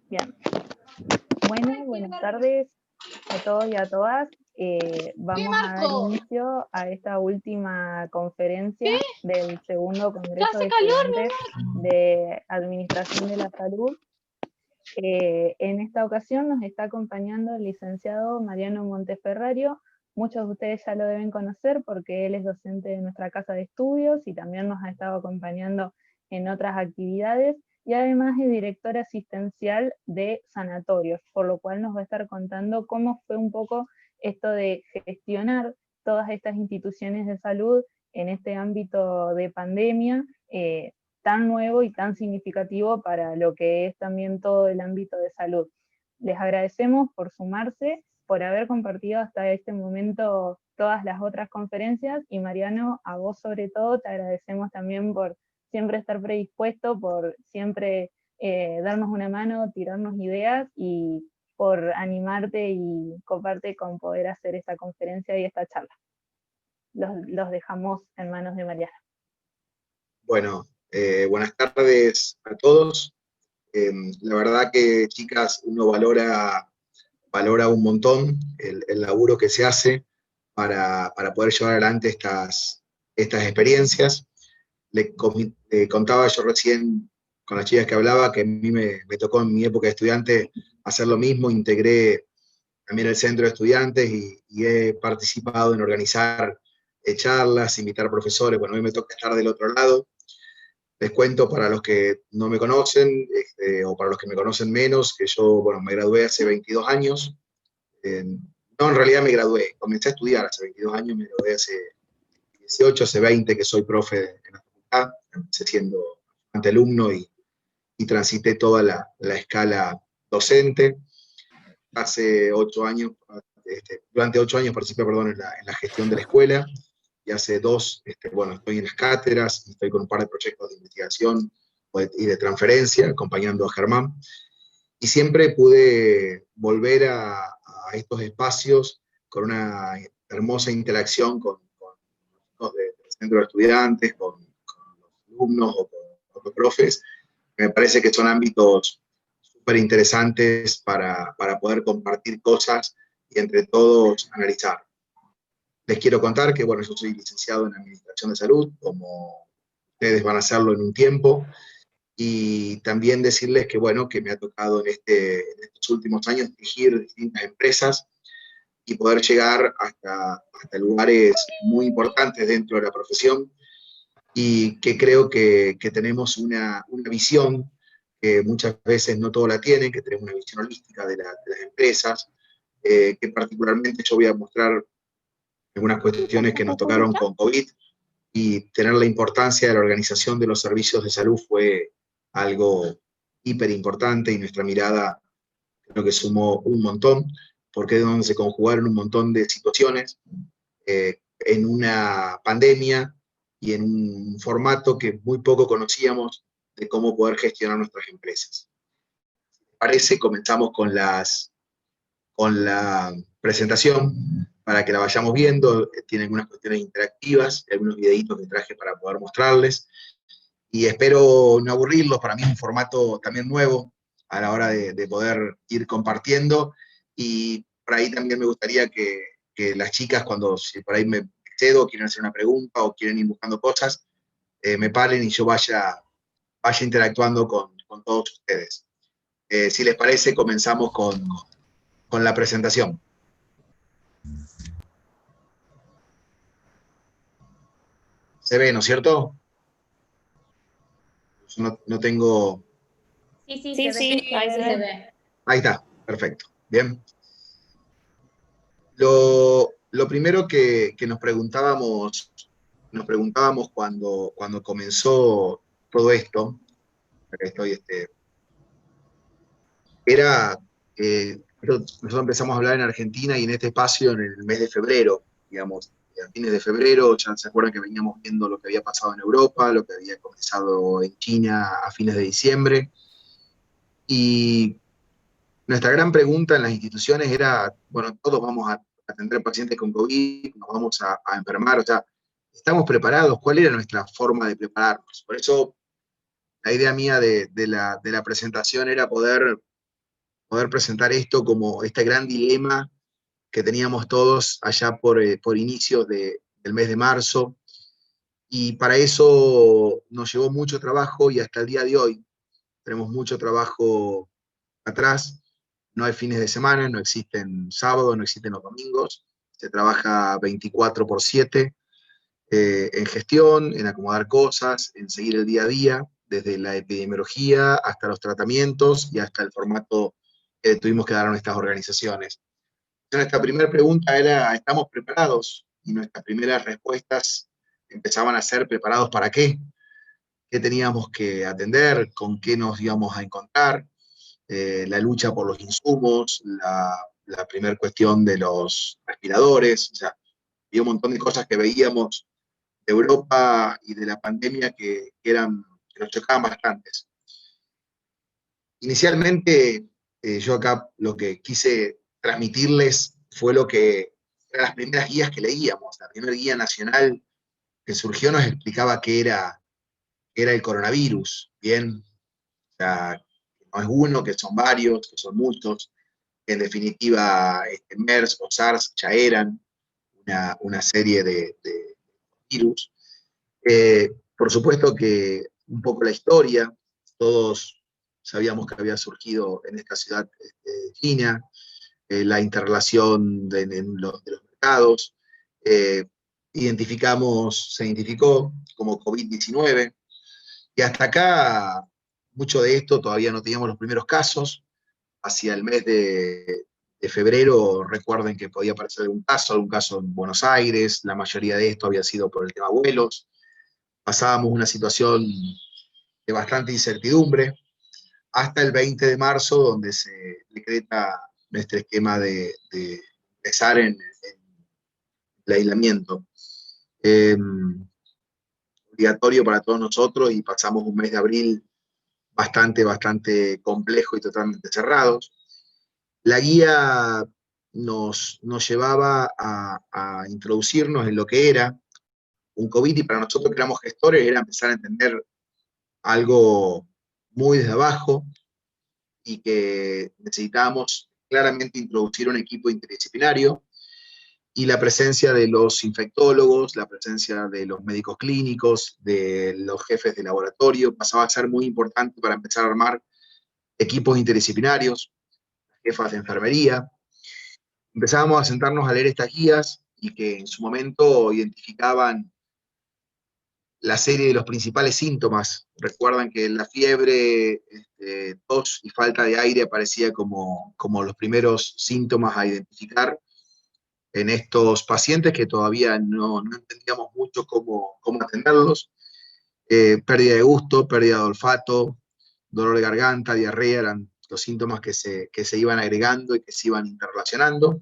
Bien. Bueno, buenas tardes a todos y a todas. Vamos a dar inicio a esta última conferencia del segundo Congreso de Estudiantes de Administración de la Salud. En esta ocasión nos está acompañando el licenciado Mariano Monteferrario. Muchos de ustedes ya lo deben conocer porque él es docente de nuestra casa de estudios y también nos ha estado acompañando en otras actividades, y además es director asistencial de sanatorios, por lo cual nos va a estar contando cómo fue un poco esto de gestionar todas estas instituciones de salud en este ámbito de pandemia, tan nuevo y tan significativo para lo que es también todo el ámbito de salud. Les agradecemos por sumarse, por haber compartido hasta este momento todas las otras conferencias, y Mariano, a vos sobre todo, te agradecemos también por siempre estar predispuesto, por siempre darnos una mano, tirarnos ideas, y por animarte y coparte con poder hacer esta conferencia y esta charla. Los dejamos en manos de Mariano. Bueno, buenas tardes a todos. La verdad que, chicas, uno valora un montón el laburo que se hace para poder llevar adelante estas experiencias. Le contaba yo recién con las chicas que hablaba que a mí me tocó en mi época de estudiante hacer lo mismo. Integré también el centro de estudiantes y he participado en organizar charlas, invitar profesores. Bueno, hoy me toca estar del otro lado. Les cuento para los que no me conocen, o para los que me conocen menos, que yo, bueno, me gradué hace 22 años. No, en realidad me gradué, comencé a estudiar hace 22 años, me gradué hace 18, hace 20 que soy profe en la facultad. Empecé siendo alumno y transité toda la escala docente. Hace 8 años, durante 8 años participé, perdón, en la gestión de la escuela, y hace 2, bueno, estoy en las cátedras, estoy con un par de proyectos de investigación y de transferencia, acompañando a Germán, y siempre pude volver a estos espacios con una hermosa interacción con los del centro de estudiantes, con los alumnos o con los profes. Me parece que son ámbitos súper interesantes para poder compartir cosas y entre todos analizar. Les quiero contar que, bueno, yo soy licenciado en Administración de Salud, como ustedes van a hacerlo en un tiempo, y también decirles que, bueno, que me ha tocado en estos últimos años dirigir distintas empresas y poder llegar hasta lugares muy importantes dentro de la profesión, y que creo que tenemos una visión que muchas veces no todos la tienen, que tenemos una visión holística de las empresas, que particularmente yo voy a mostrar algunas cuestiones que nos tocaron con COVID, y tener la importancia de la organización de los servicios de salud fue algo hiper importante, y nuestra mirada creo que sumó un montón, porque es donde se conjugaron un montón de situaciones en una pandemia y en un formato que muy poco conocíamos de cómo poder gestionar nuestras empresas. Parece, comenzamos con la presentación para que la vayamos viendo. Tiene algunas cuestiones interactivas, algunos videitos que traje para poder mostrarles, y espero no aburrirlos. Para mí es un formato también nuevo a la hora de poder ir compartiendo, y por ahí también me gustaría que las chicas, si por ahí me excedo, quieren hacer una pregunta o quieren ir buscando cosas, me paren y yo vaya interactuando con todos ustedes. Si les parece, comenzamos con la presentación. ¿Se ve, no es cierto? Yo no tengo... Sí, ahí se ve. Ahí está, perfecto. Bien. Lo primero que nos preguntábamos cuando comenzó todo esto, acá estoy, era, nosotros empezamos a hablar en Argentina y en este espacio en el mes de febrero, digamos, a fines de febrero. Ya se acuerdan que veníamos viendo lo que había pasado en Europa, lo que había comenzado en China a fines de diciembre, y nuestra gran pregunta en las instituciones era, bueno, todos vamos a atender pacientes con COVID, nos vamos a enfermar, o sea, ¿estamos preparados? ¿Cuál era nuestra forma de prepararnos? Por eso la idea mía de la presentación era poder presentar esto como este gran dilema que teníamos todos allá por inicios del mes de marzo, y para eso nos llevó mucho trabajo y hasta el día de hoy tenemos mucho trabajo atrás. No hay fines de semana, no existen sábados, no existen los domingos, se trabaja 24/7 en gestión, en acomodar cosas, en seguir el día a día, desde la epidemiología hasta los tratamientos y hasta el formato que tuvimos que dar a nuestras organizaciones. Nuestra primera pregunta era, ¿estamos preparados? Y nuestras primeras respuestas empezaban a ser, ¿preparados para qué? ¿Qué teníamos que atender? ¿Con qué nos íbamos a encontrar? La lucha por los insumos, la primera cuestión de los respiradores, o sea, había un montón de cosas que veíamos de Europa y de la pandemia que nos chocaban bastantes. Inicialmente, yo acá lo que quise transmitirles fue lo que eran las primeras guías que leíamos. La primera guía nacional que surgió nos explicaba qué era el coronavirus, ¿bien? O sea, no es uno, que son varios, que son muchos. En definitiva, MERS o SARS ya eran una serie de virus. Por supuesto que un poco la historia, todos sabíamos que había surgido en esta ciudad China, la interrelación de los mercados, eh, se identificó como COVID-19, y hasta acá mucho de esto todavía no teníamos los primeros casos. Hacia el mes de febrero, recuerden que podía aparecer algún caso en Buenos Aires, la mayoría de esto había sido por el tema vuelos. Pasábamos una situación de bastante incertidumbre, hasta el 20 de marzo, donde se decreta nuestro esquema de empezar en el aislamiento. Obligatorio para todos nosotros, y pasamos un mes de abril bastante complejo y totalmente cerrados. La guía nos llevaba a introducirnos en lo que era un COVID, y para nosotros que éramos gestores era empezar a entender algo muy desde abajo, y que necesitábamos claramente introducir un equipo interdisciplinario, y la presencia de los infectólogos, la presencia de los médicos clínicos, de los jefes de laboratorio, pasaba a ser muy importante para empezar a armar equipos interdisciplinarios, jefas de enfermería. Empezábamos a sentarnos a leer estas guías, y que en su momento identificaban la serie de los principales síntomas. Recuerdan que la fiebre, tos y falta de aire aparecía como los primeros síntomas a identificar en estos pacientes que todavía no entendíamos mucho cómo atenderlos. Pérdida de gusto, pérdida de olfato, dolor de garganta, diarrea, eran los síntomas que se iban agregando y que se iban interrelacionando,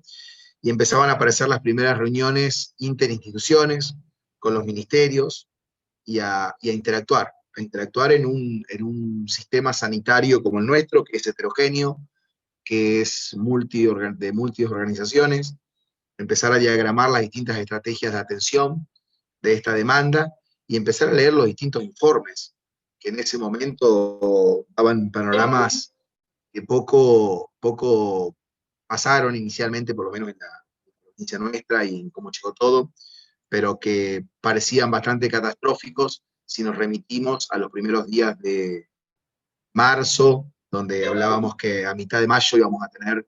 y empezaban a aparecer las primeras reuniones interinstituciones con los ministerios, y a interactuar en un sistema sanitario como el nuestro, que es heterogéneo, que es de múltiples organizaciones, empezar a diagramar las distintas estrategias de atención de esta demanda, y empezar a leer los distintos informes, que en ese momento daban panoramas que poco pasaron inicialmente, por lo menos en la provincia nuestra y en cómo llegó todo, pero que parecían bastante catastróficos si nos remitimos a los primeros días de marzo, donde hablábamos que a mitad de mayo íbamos a tener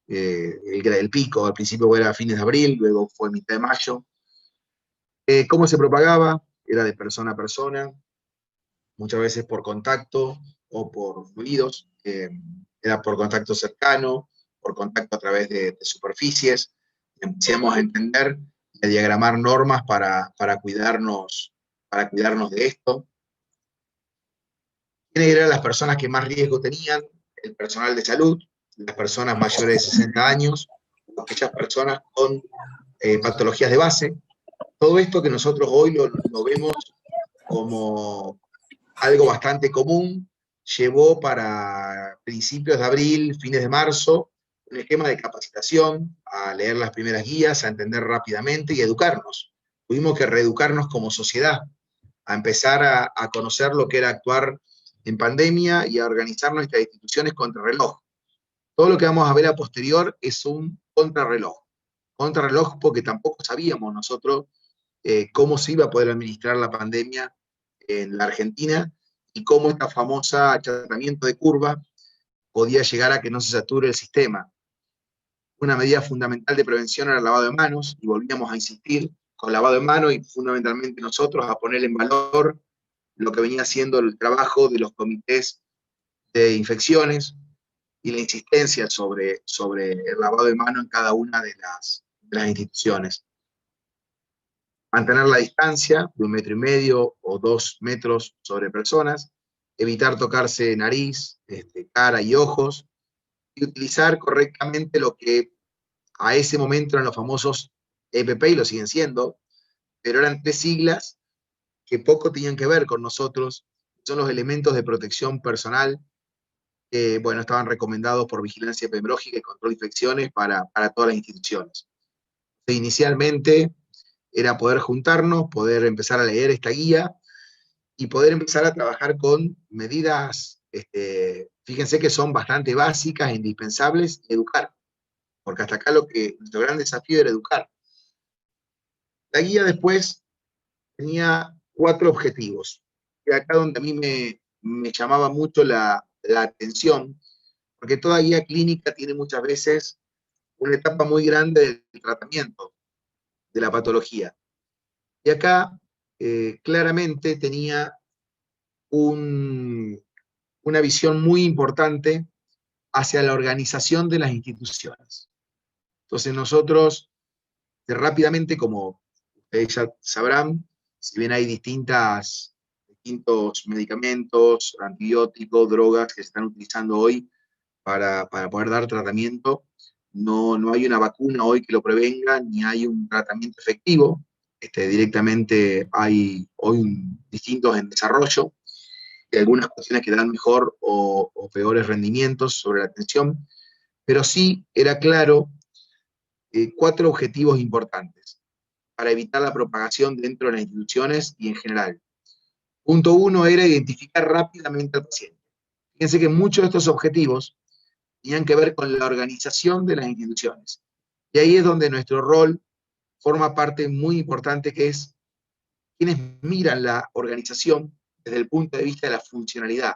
el pico. Al principio era a fines de abril, luego fue mitad de mayo. ¿Cómo se propagaba? Era de persona a persona, muchas veces por contacto o por fluidos, era por contacto cercano, por contacto a través de superficies. Empezamos a entender y a diagramar normas para cuidarnos de esto. ¿Quiénes eran las personas que más riesgo tenían? El personal de salud, las personas mayores de 60 años, aquellas personas con patologías de base. Todo esto que nosotros hoy lo vemos como algo bastante común, llevó para principios de abril, fines de marzo, un esquema de capacitación, a leer las primeras guías, a entender rápidamente y a educarnos. Tuvimos que reeducarnos como sociedad, a empezar a conocer lo que era actuar en pandemia y a organizar nuestras instituciones contra reloj. Todo lo que vamos a ver a posterior es un contrarreloj. Contrarreloj porque tampoco sabíamos nosotros cómo se iba a poder administrar la pandemia en la Argentina y cómo esta famosa achatamiento de curva podía llegar a que no se sature el sistema. Una medida fundamental de prevención era el lavado de manos, y volvíamos a insistir con lavado de manos y fundamentalmente nosotros a poner en valor lo que venía siendo el trabajo de los comités de infecciones y la insistencia sobre el lavado de manos en cada una de las instituciones. Mantener la distancia de 1,5 metros o 2 metros sobre personas, evitar tocarse nariz, cara y ojos, y utilizar correctamente lo que a ese momento eran los famosos EPP, y lo siguen siendo, pero eran 3 siglas que poco tenían que ver con nosotros. Son los elementos de protección personal que, bueno, estaban recomendados por vigilancia epidemiológica y control de infecciones para todas las instituciones. Inicialmente era poder juntarnos, poder empezar a leer esta guía y poder empezar a trabajar con medidas, fíjense que son bastante básicas, indispensables, educar, porque hasta acá nuestro gran desafío era educar. La guía después tenía 4 objetivos, que acá donde a mí me llamaba mucho la atención, porque toda guía clínica tiene muchas veces una etapa muy grande del tratamiento de la patología. Y acá claramente tenía una visión muy importante hacia la organización de las instituciones. Entonces nosotros, rápidamente, como ustedes ya sabrán, si bien hay distintos medicamentos, antibióticos, drogas que se están utilizando hoy para poder dar tratamiento, no hay una vacuna hoy que lo prevenga, ni hay un tratamiento efectivo. Directamente hay hoy distintos en desarrollo, y algunas cuestiones que dan mejor o peores rendimientos sobre la atención, pero sí era claro 4 objetivos importantes para evitar la propagación dentro de las instituciones y en general. Punto 1 era identificar rápidamente al paciente. Fíjense que muchos de estos objetivos tenían que ver con la organización de las instituciones. Y ahí es donde nuestro rol forma parte muy importante, que es quienes miran la organización desde el punto de vista de la funcionalidad,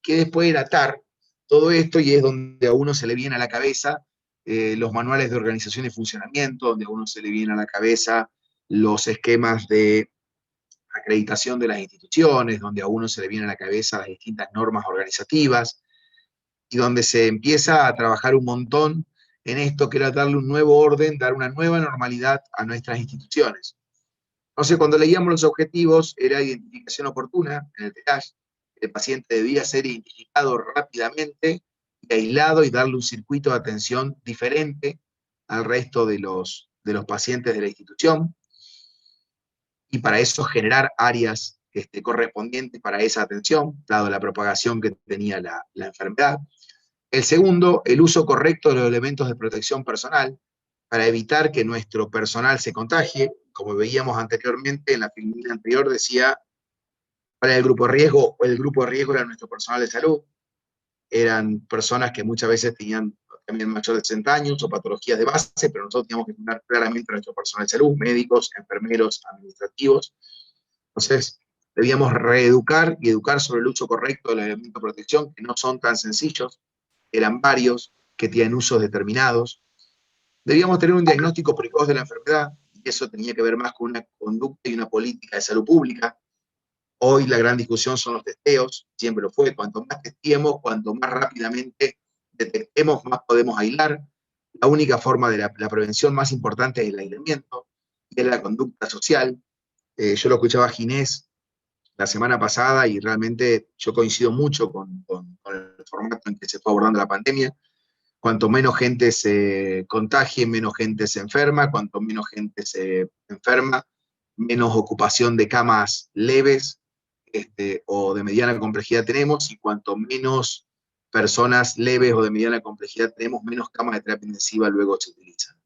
que después era atar todo esto, y es donde a uno se le viene a la cabeza los manuales de organización y funcionamiento, donde a uno se le viene a la cabeza los esquemas de acreditación de las instituciones, donde a uno se le viene a la cabeza las distintas normas organizativas, y donde se empieza a trabajar un montón en esto que era darle un nuevo orden, dar una nueva normalidad a nuestras instituciones. Entonces, cuando leíamos los objetivos, era identificación oportuna en el triage. El paciente debía ser identificado rápidamente y aislado, y darle un circuito de atención diferente al resto de los pacientes de la institución. Y para eso generar áreas correspondientes para esa atención, dado la propagación que tenía la enfermedad. El segundo, el uso correcto de los elementos de protección personal, para evitar que nuestro personal se contagie. Como veíamos anteriormente, en la filmina anterior decía cuál era el grupo de riesgo. El grupo de riesgo era nuestro personal de salud. Eran personas que muchas veces tenían también mayor de 60 años o patologías de base, pero nosotros teníamos que cuidar claramente a nuestro personal de salud, médicos, enfermeros, administrativos. Entonces, debíamos reeducar y educar sobre el uso correcto de los elementos de protección, que no son tan sencillos, eran varios, que tienen usos determinados. Debíamos tener un diagnóstico precoz de la enfermedad, y eso tenía que ver más con una conducta y una política de salud pública. Hoy la gran discusión son los testeos, siempre lo fue. Cuanto más testeemos, cuanto más rápidamente detectemos, más podemos aislar. La única forma de la prevención más importante es el aislamiento, y es la conducta social. Yo lo escuchaba a Ginés la semana pasada, y realmente yo coincido mucho con el formato en que se fue abordando la pandemia. Cuanto menos gente se contagie, menos gente se enferma. Cuanto menos gente se enferma, menos ocupación de camas leves o de mediana complejidad tenemos, y cuanto menos personas leves o de mediana complejidad tenemos, menos camas de terapia intensiva luego se utilizan.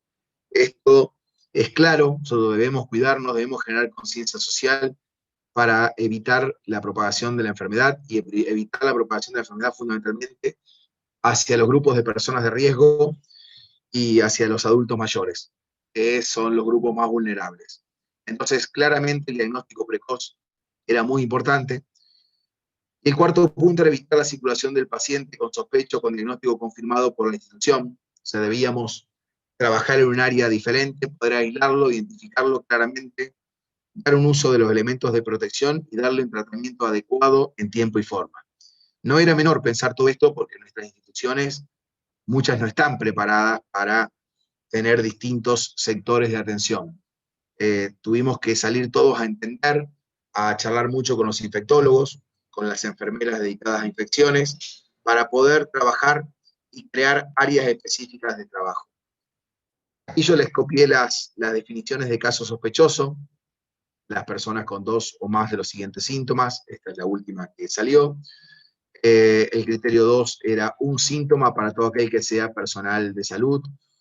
Esto es claro, nosotros debemos cuidarnos, debemos generar conciencia social para evitar la propagación de la enfermedad y evitar la propagación de la enfermedad fundamentalmente hacia los grupos de personas de riesgo y hacia los adultos mayores, que son los grupos más vulnerables. Entonces, claramente el diagnóstico precoz era muy importante. Y el cuarto punto era evitar la circulación del paciente con sospecho, con diagnóstico confirmado por la institución. O sea, debíamos trabajar en un área diferente, poder aislarlo, identificarlo claramente, dar un uso de los elementos de protección y darle un tratamiento adecuado en tiempo y forma. No era menor pensar todo esto porque nuestras instituciones, muchas no están preparadas para tener distintos sectores de atención. Tuvimos que salir todos a entender, a charlar mucho con los infectólogos, con las enfermeras dedicadas a infecciones, para poder trabajar y crear áreas específicas de trabajo. Y yo les copié las definiciones de caso sospechoso, las personas con 2 o más de los siguientes síntomas, esta es la última que salió. El criterio 2 era un síntoma para todo aquel que sea personal de salud,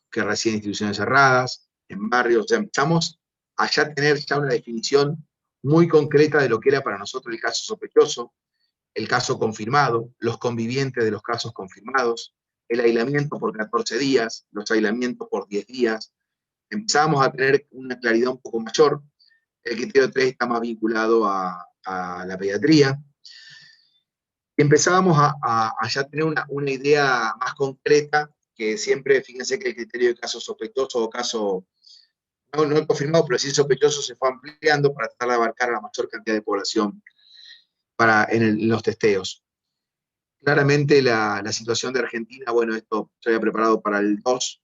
que reside en instituciones cerradas, en barrios. O sea, empezamos a ya tener ya una definición muy concreta de lo que era para nosotros el caso sospechoso, el caso confirmado, los convivientes de los casos confirmados, el aislamiento por 14 días, los aislamientos por 10 días. Empezamos a tener una claridad un poco mayor. El criterio 3 está más vinculado a la pediatría. Y empezábamos a ya tener una idea más concreta, que siempre, fíjense que el criterio de caso sospechoso o caso no confirmado, pero sí sospechoso, se fue ampliando para tratar de abarcar a la mayor cantidad de población en los testeos. Claramente la situación de Argentina, bueno, esto se había preparado para el 2,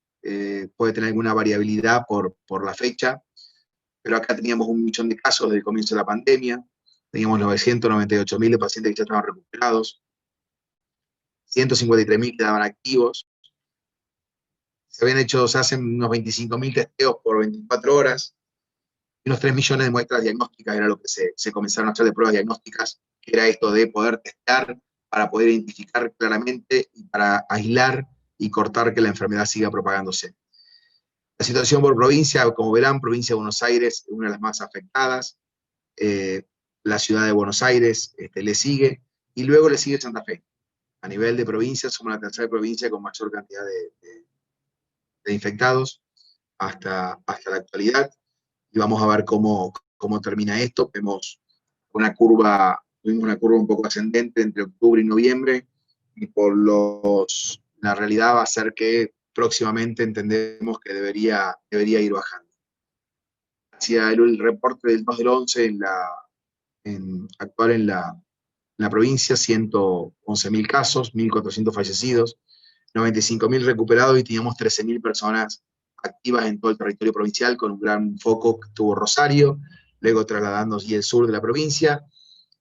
puede tener alguna variabilidad por la fecha, pero acá teníamos 1 millón de casos desde el comienzo de la pandemia, teníamos 998.000 de pacientes que ya estaban recuperados, 153.000 quedaban activos, se hacen unos 25.000 testeos por 24 horas, y unos 3 millones de muestras diagnósticas era lo que se comenzaron a hacer de pruebas diagnósticas, que era esto de poder testear para poder identificar claramente y para aislar y cortar que la enfermedad siga propagándose. La situación por provincia, como verán, provincia de Buenos Aires es una de las más afectadas, la ciudad de Buenos Aires le sigue, y luego le sigue Santa Fe. A nivel de provincia, somos la tercera provincia con mayor cantidad de infectados hasta la actualidad, y vamos a ver cómo termina esto. Tuvimos una curva un poco ascendente entre octubre y noviembre, y la realidad va a ser que próximamente entendemos que debería ir bajando. Hacia el reporte del 2 del 11, actual en la provincia, 111.000 casos, 1.400 fallecidos, 95.000 recuperados, y teníamos 13.000 personas activas en todo el territorio provincial, con un gran foco que tuvo Rosario, luego trasladándose y el sur de la provincia.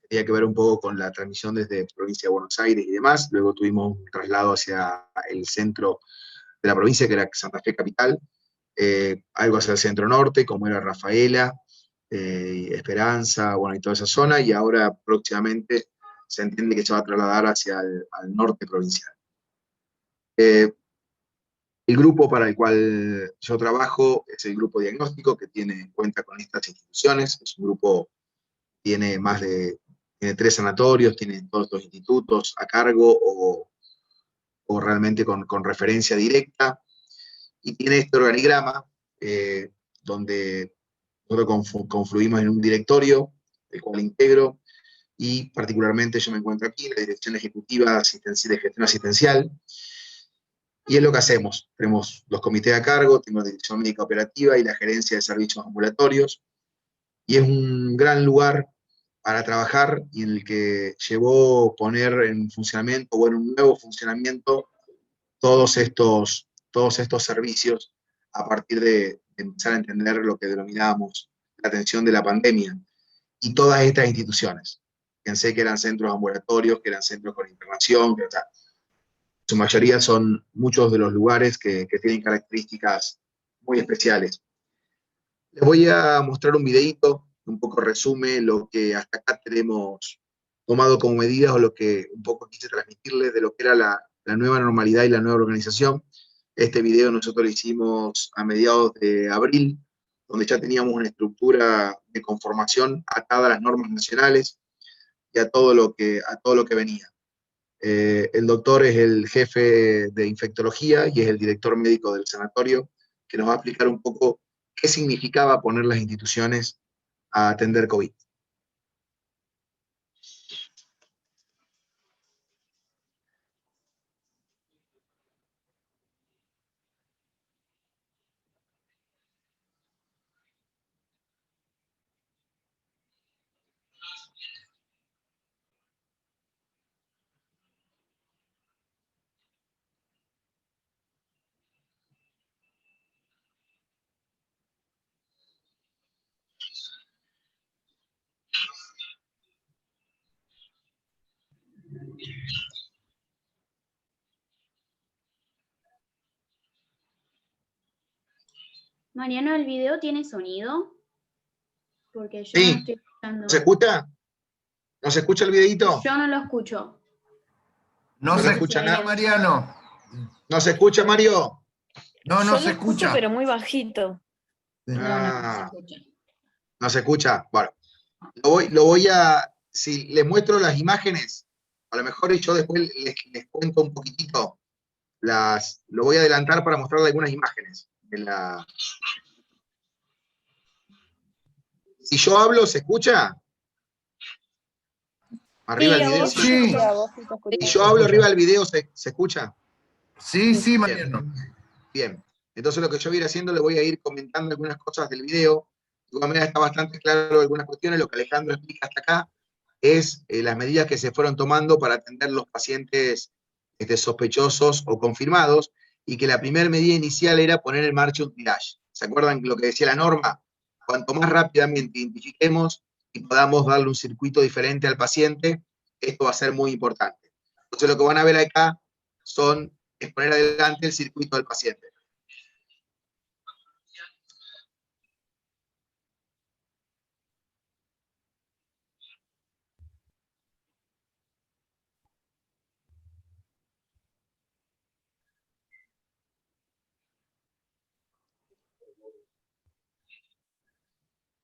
Tenía que ver un poco con la transmisión desde provincia de Buenos Aires y demás. Luego tuvimos un traslado hacia el centro de la provincia, que era Santa Fe capital, algo hacia el centro norte, como era Rafaela, Esperanza, bueno, y toda esa zona, y ahora próximamente se entiende que se va a trasladar hacia al norte provincial. El grupo para el cual yo trabajo es el grupo diagnóstico, que cuenta con estas instituciones. Es un grupo que tiene tiene 3 sanatorios, tiene todos los institutos a cargo o realmente con referencia directa, y tiene este organigrama donde nosotros confluimos en un directorio, el cual integro, y particularmente yo me encuentro aquí en la Dirección Ejecutiva de Gestión Asistencial, y es lo que hacemos. Tenemos los comités a cargo, tengo la Dirección Médica Operativa y la Gerencia de Servicios Ambulatorios, y es un gran lugar para trabajar, y en el que llevó poner en funcionamiento, o en un nuevo funcionamiento, todos estos servicios a partir de empezar a entender lo que denominábamos la atención de la pandemia, y todas estas instituciones. Pensé que eran centros ambulatorios, que eran centros con internación, que su mayoría son muchos de los lugares que tienen características muy especiales. Les voy a mostrar un videito que un poco resume lo que hasta acá tenemos tomado como medidas, o lo que un poco quise transmitirles de lo que era la nueva normalidad y la nueva organización. Este video nosotros lo hicimos a mediados de abril, donde ya teníamos una estructura de conformación atada a las normas nacionales y a todo lo que venía. El doctor es el jefe de infectología y es el director médico del sanatorio, que nos va a explicar un poco qué significaba poner las instituciones a atender COVID. Mariano, ¿el video tiene sonido? Porque yo Sí. no estoy escuchando. ¿Se escucha? ¿No se escucha el videito? Yo no lo escucho. No se escucha nada, Mariano. ¿No se escucha, Mario? No, Yo se lo escucho, escucha. pero muy bajito. Ah, No se escucha. no se escucha. Bueno, lo voy a, si les muestro las imágenes, a lo mejor yo después les cuento un poquitito, lo voy a adelantar para mostrarles algunas imágenes. Si yo hablo, ¿se escucha? Arriba Sí, el a video. vos Sí. Sí, a vos sí te escuchás. Si yo hablo arriba del video, ¿se escucha? Sí, sí, Mariano. Bien. Entonces lo que yo voy a ir haciendo, le voy a ir comentando algunas cosas del video. De alguna manera está bastante claro algunas cuestiones. Lo que Alejandro explica hasta acá es las medidas que se fueron tomando para atender los pacientes sospechosos o confirmados, y que la primera medida inicial era poner en marcha un triage. ¿Se acuerdan lo que decía la norma? Cuanto más rápidamente identifiquemos y podamos darle un circuito diferente al paciente, esto va a ser muy importante. Entonces lo que van a ver acá es poner adelante el circuito del paciente.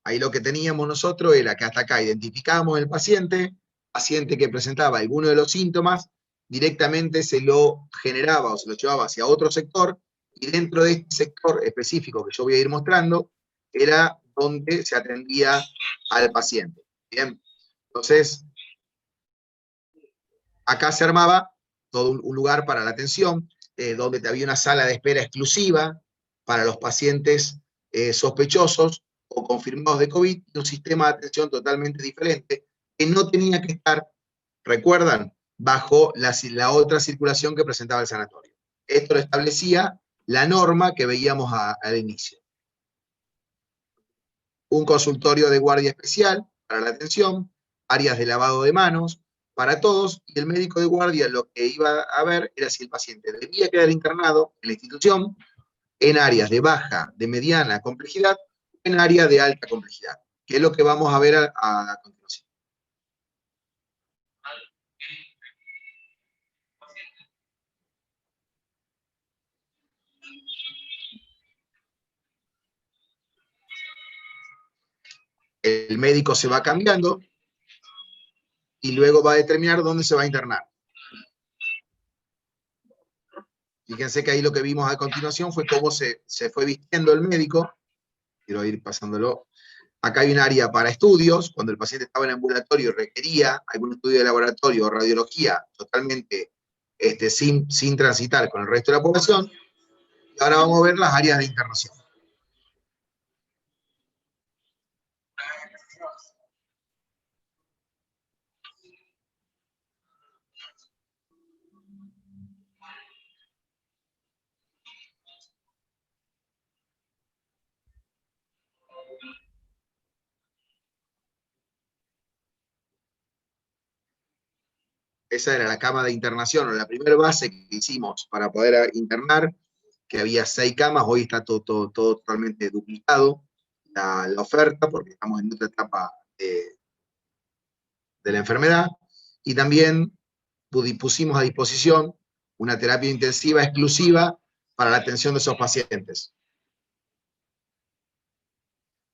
Ahí lo que teníamos nosotros era que hasta acá identificábamos el paciente que presentaba alguno de los síntomas, directamente se lo generaba o se lo llevaba hacia otro sector, y dentro de este sector específico que yo voy a ir mostrando, era donde se atendía al paciente. Bien, entonces, acá se armaba todo un lugar para la atención, donde había una sala de espera exclusiva para los pacientes sospechosos o confirmados de COVID, y un sistema de atención totalmente diferente, que no tenía que estar, recuerdan, bajo la otra circulación que presentaba el sanatorio. Esto lo establecía la norma que veíamos al inicio. Un consultorio de guardia especial para la atención, áreas de lavado de manos para todos, y el médico de guardia lo que iba a ver era si el paciente debía quedar internado en la institución en áreas de baja, de mediana complejidad, en áreas de alta complejidad, que es lo que vamos a ver a continuación. El médico se va cambiando y luego va a determinar dónde se va a internar. Fíjense que ahí lo que vimos a continuación fue cómo se fue vistiendo el médico. Quiero ir pasándolo. Acá hay un área para estudios, cuando el paciente estaba en ambulatorio y requería algún estudio de laboratorio o radiología totalmente sin transitar con el resto de la población. Y ahora vamos a ver las áreas de internación. Esa era la cama de internación, o la primera base que hicimos para poder internar, que había 6 camas, hoy está todo totalmente duplicado la oferta, porque estamos en otra etapa de la enfermedad, y también pusimos a disposición una terapia intensiva exclusiva para la atención de esos pacientes.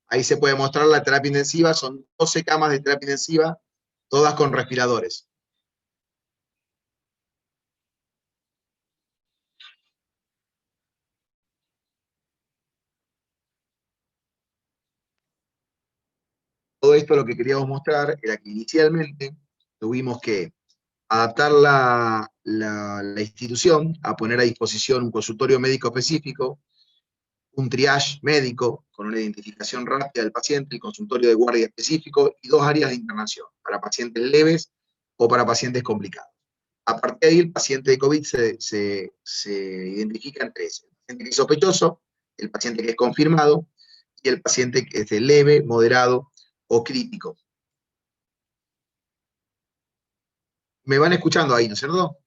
Ahí se puede mostrar la terapia intensiva, son 12 camas de terapia intensiva, todas con respiradores. Todo esto lo que queríamos mostrar era que inicialmente tuvimos que adaptar la institución a poner a disposición un consultorio médico específico, un triage médico con una identificación rápida del paciente, el consultorio de guardia específico y 2 áreas de internación, para pacientes leves o para pacientes complicados. A partir de ahí, el paciente de COVID se identifica en 3. El paciente que es sospechoso, el paciente que es confirmado y el paciente que es de leve, moderado o crítico. ¿Me van escuchando ahí, no es cierto?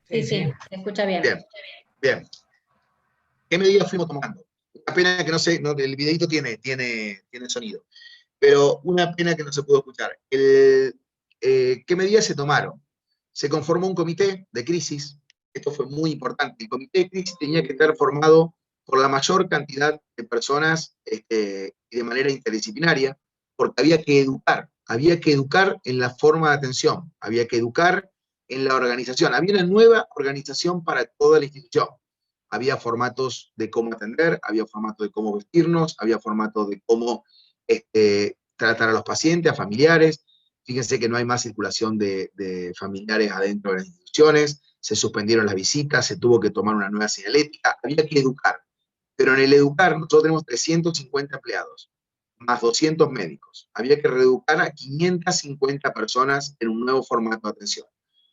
Sí, se escucha bien. Bien, bien. ¿Qué medidas fuimos tomando? Una pena que el videito tiene sonido, pero una pena que no se pudo escuchar. ¿Qué medidas se tomaron? Se conformó un comité de crisis, esto fue muy importante. El comité de crisis tenía que estar formado por la mayor cantidad de personas y de manera interdisciplinaria, porque había que educar en la forma de atención, había que educar en la organización, había una nueva organización para toda la institución. Había formatos de cómo atender, había formatos de cómo vestirnos, había formatos de cómo tratar a los pacientes, a familiares. Fíjense que no hay más circulación de familiares adentro de las instituciones, se suspendieron las visitas, se tuvo que tomar una nueva señalética, había que educar. Pero en el educar nosotros tenemos 350 empleados, más 200 médicos. Había que reeducar a 550 personas en un nuevo formato de atención.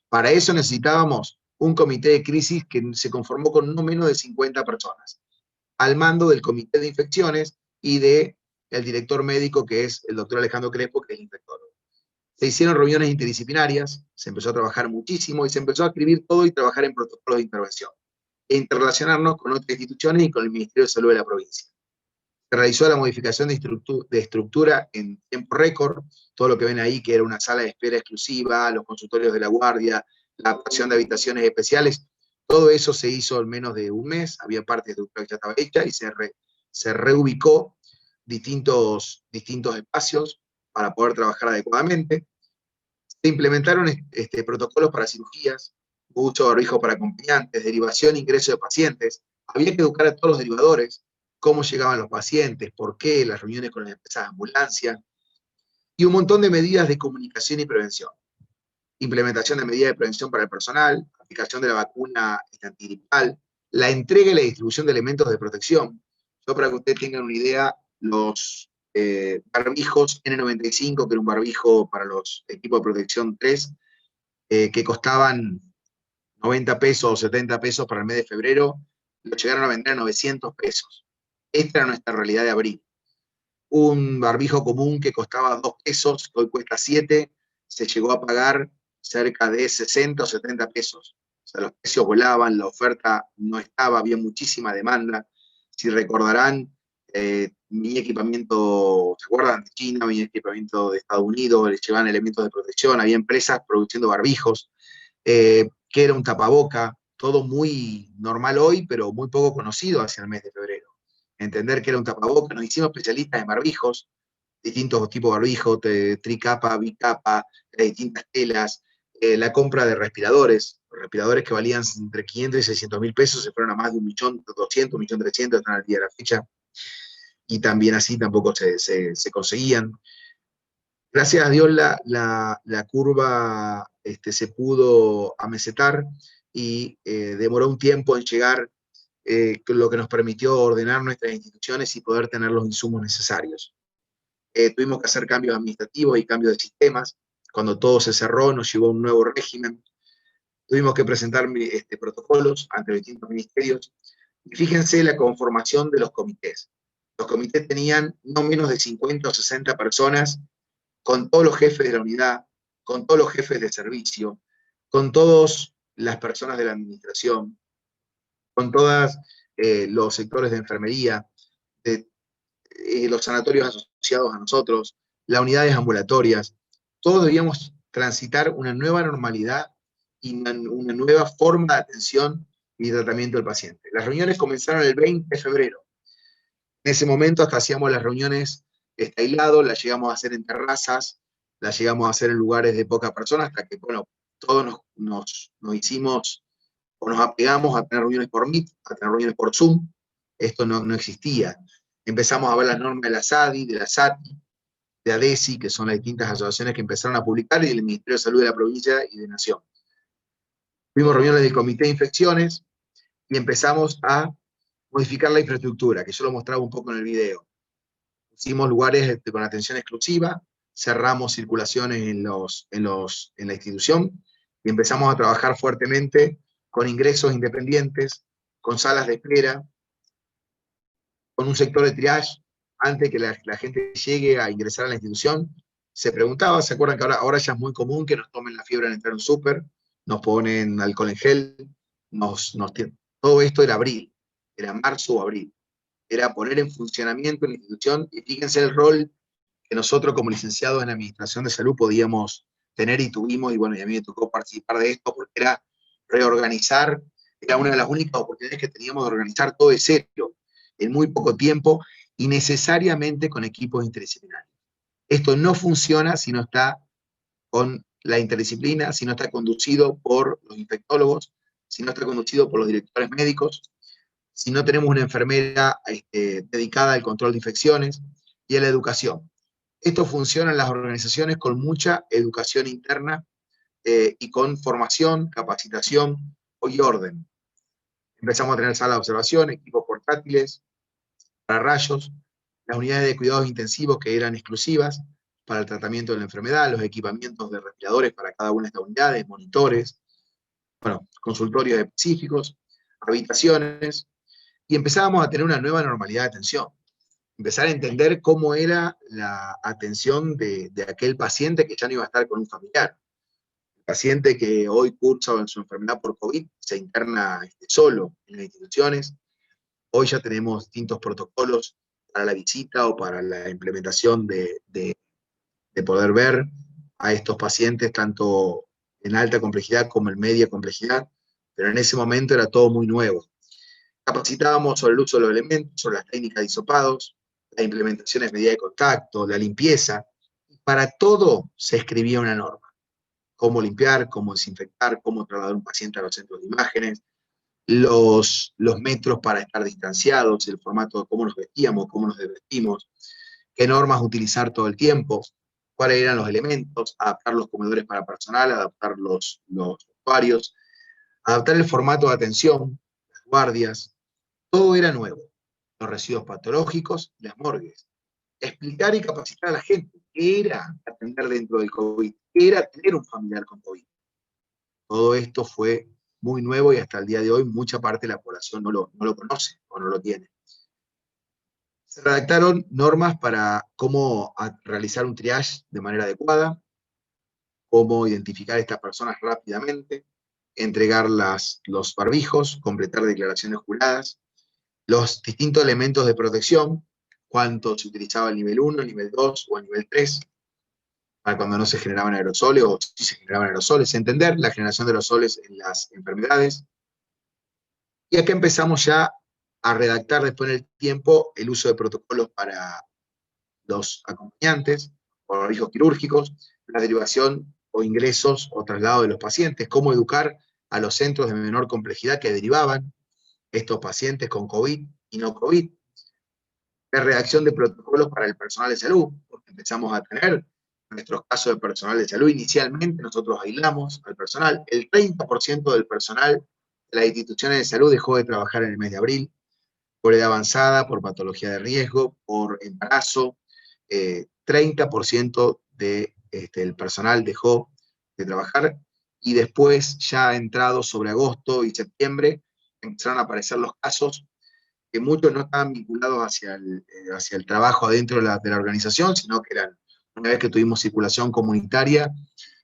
Para eso necesitábamos un comité de crisis que se conformó con no menos de 50 personas, al mando del comité de infecciones y del director médico, que es el doctor Alejandro Crespo, que es el infectólogo. Se hicieron reuniones interdisciplinarias, se empezó a trabajar muchísimo y se empezó a escribir todo y trabajar en protocolos de intervención, e interrelacionarnos con otras instituciones y con el Ministerio de Salud de la provincia. Se realizó la modificación de estructura en tiempo récord, todo lo que ven ahí, que era una sala de espera exclusiva, los consultorios de la guardia, la adaptación de habitaciones especiales, todo eso se hizo en menos de un mes, había parte de estructura que ya estaba hecha y se reubicó distintos espacios para poder trabajar adecuadamente. Se implementaron protocolos para cirugías, uso barbijo para acompañantes, derivación e ingreso de pacientes. Había que educar a todos los derivadores, cómo llegaban los pacientes, por qué, las reuniones con las empresas de ambulancia, y un montón de medidas de comunicación y prevención. Implementación de medidas de prevención para el personal, aplicación de la vacuna antigripal, la entrega y la distribución de elementos de protección. Yo, para que ustedes tengan una idea, los barbijos N95, que era un barbijo para los equipos de protección 3, que costaban 90 pesos o 70 pesos para el mes de febrero, lo llegaron a vender a 900 pesos. Esta era nuestra realidad de abril. Un barbijo común que costaba 2 pesos, que hoy cuesta 7, se llegó a pagar cerca de 60 o 70 pesos. O sea, los precios volaban, la oferta no estaba, había muchísima demanda. Si recordarán, mi equipamiento, ¿se acuerdan? De China, mi equipamiento de Estados Unidos, les llevaban elementos de protección, había empresas produciendo barbijos, que era un tapaboca, todo muy normal hoy, pero muy poco conocido hacia el mes de febrero. Entender que era un tapaboca, nos hicimos especialistas en barbijos, distintos tipos de barbijos, tricapa, bicapa, distintas telas, la compra de respiradores que valían entre 500 y 600 mil pesos, se fueron a más de 1.200.000, 1.300.000, están al día de la fecha, y también así tampoco se conseguían. Gracias a Dios la curva se pudo amesetar y demoró un tiempo en llegar, lo que nos permitió ordenar nuestras instituciones y poder tener los insumos necesarios. Tuvimos que hacer cambios administrativos y cambios de sistemas. Cuando todo se cerró, nos llegó un nuevo régimen. Tuvimos que presentar protocolos ante los distintos ministerios. Y fíjense la conformación de los comités. Los comités tenían no menos de 50 o 60 personas, con todos los jefes de la unidad, con todos los jefes de servicio, con todas las personas de la administración, con todos los sectores de enfermería, de los sanatorios asociados a nosotros, las unidades ambulatorias. Todos debíamos transitar una nueva normalidad y una nueva forma de atención y tratamiento del paciente. Las reuniones comenzaron el 20 de febrero. En ese momento hasta hacíamos las reuniones aislado, las llegamos a hacer en terrazas, las llegamos a hacer en lugares de pocas personas, hasta que, bueno, todos nos hicimos o nos apegamos a tener reuniones por Meet, a tener reuniones por Zoom. Esto no existía. Empezamos a ver las normas de la SADI, de la SATI, de ADESI, que son las distintas asociaciones que empezaron a publicar, y del Ministerio de Salud de la provincia y de Nación. Tuvimos reuniones del Comité de Infecciones y empezamos a modificar la infraestructura, que yo lo mostraba un poco en el video. Hicimos lugares con atención exclusiva, cerramos circulaciones en la institución y empezamos a trabajar fuertemente con ingresos independientes, con salas de espera, con un sector de triage. Antes que la gente llegue a ingresar a la institución, se preguntaba, ¿se acuerdan que ahora ya es muy común que nos tomen la fiebre al entrar a un súper, nos ponen alcohol en gel, todo esto era abril, era marzo o abril, era poner en funcionamiento la institución, y fíjense el rol que nosotros como licenciados en Administración de Salud podíamos tener y tuvimos, y bueno, y a mí me tocó participar de esto porque era reorganizar, era una de las únicas oportunidades que teníamos de organizar todo de serio, en muy poco tiempo, y necesariamente con equipos interdisciplinarios. Esto no funciona si no está con la interdisciplina, si no está conducido por los infectólogos, si no está conducido por los directores médicos, si no tenemos una enfermera dedicada al control de infecciones y a la educación. Esto funciona en las organizaciones con mucha educación interna y con formación, capacitación y orden. Empezamos a tener sala de observación, equipos portátiles para rayos, las unidades de cuidados intensivos que eran exclusivas para el tratamiento de la enfermedad, los equipamientos de respiradores para cada una de estas unidades, monitores, bueno, consultorios específicos, habitaciones, y empezábamos a tener una nueva normalidad de atención. Empezar a entender cómo era la atención de aquel paciente que ya no iba a estar con un familiar. El paciente que hoy cursa su enfermedad por COVID se interna solo en las instituciones. Hoy ya tenemos distintos protocolos para la visita o para la implementación de poder ver a estos pacientes tanto en alta complejidad como en media complejidad, pero en ese momento era todo muy nuevo. Capacitábamos sobre el uso de los elementos, sobre las técnicas de hisopados, las implementaciones de medida de contacto, la limpieza. Para todo se escribía una norma. Cómo limpiar, cómo desinfectar, cómo trasladar un paciente a los centros de imágenes, los metros para estar distanciados, el formato de cómo nos vestíamos, cómo nos desvestimos, qué normas utilizar todo el tiempo, cuáles eran los elementos, adaptar los comedores para personal, adaptar los usuarios, adaptar el formato de atención, las guardias. Todo era nuevo, los residuos patológicos y las morgues. Explicar y capacitar a la gente qué era atender dentro del COVID, qué era tener un familiar con COVID. Todo esto fue muy nuevo y hasta el día de hoy mucha parte de la población no lo conoce o no lo tiene. Se redactaron normas para cómo realizar un triage de manera adecuada, cómo identificar a estas personas rápidamente, entregar los barbijos, completar declaraciones juradas, los distintos elementos de protección, cuánto se utilizaba el nivel 1, el nivel 2 o el nivel 3, para cuando no se generaban aerosoles o si se generaban aerosoles, entender la generación de aerosoles en las enfermedades. Y acá empezamos ya a redactar después en el tiempo el uso de protocolos para los acompañantes, o barbijos quirúrgicos, la derivación o ingresos o traslado de los pacientes, cómo educar a los centros de menor complejidad que derivaban estos pacientes con COVID y no COVID, la redacción de protocolos para el personal de salud, porque empezamos a tener nuestros casos de personal de salud. Inicialmente nosotros aislamos al personal, el 30% del personal de las instituciones de salud dejó de trabajar en el mes de abril, por edad avanzada, por patología de riesgo, por embarazo, 30% del personal dejó de trabajar, y después, ya entrados sobre agosto y septiembre, empezaron a aparecer los casos que muchos no estaban vinculados hacia el trabajo adentro de la organización, sino que eran, una vez que tuvimos circulación comunitaria,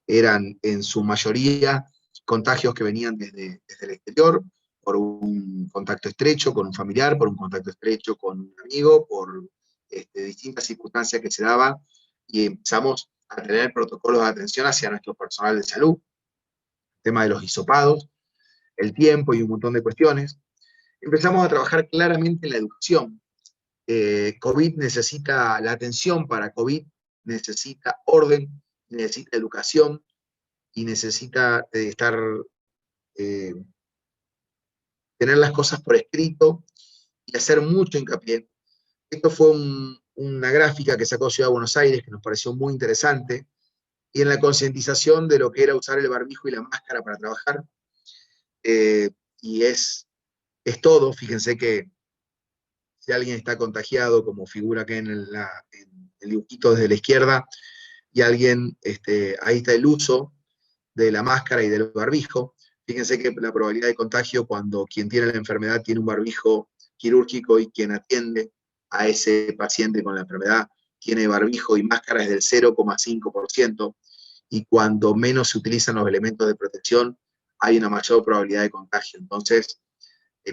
eran en su mayoría contagios que venían desde el exterior, por un contacto estrecho con un familiar, por un contacto estrecho con un amigo, por distintas circunstancias que se daban, y empezamos a tener protocolos de atención hacia nuestro personal de salud, el tema de los hisopados, el tiempo y un montón de cuestiones. Empezamos a trabajar claramente en la educación. COVID necesita la atención para COVID, necesita orden, necesita educación y necesita tener las cosas por escrito y hacer mucho hincapié. Esto fue una gráfica que sacó Ciudad de Buenos Aires que nos pareció muy interesante, y en la concientización de lo que era usar el barbijo y la máscara para trabajar. Y es todo. Fíjense que si alguien está contagiado, como figura acá en el dibujito desde la izquierda, y alguien, ahí está el uso de la máscara y del barbijo. Fíjense que la probabilidad de contagio cuando quien tiene la enfermedad tiene un barbijo quirúrgico y quien atiende a ese paciente con la enfermedad tiene barbijo y máscara es del 0,5%, y cuando menos se utilizan los elementos de protección hay una mayor probabilidad de contagio. Entonces,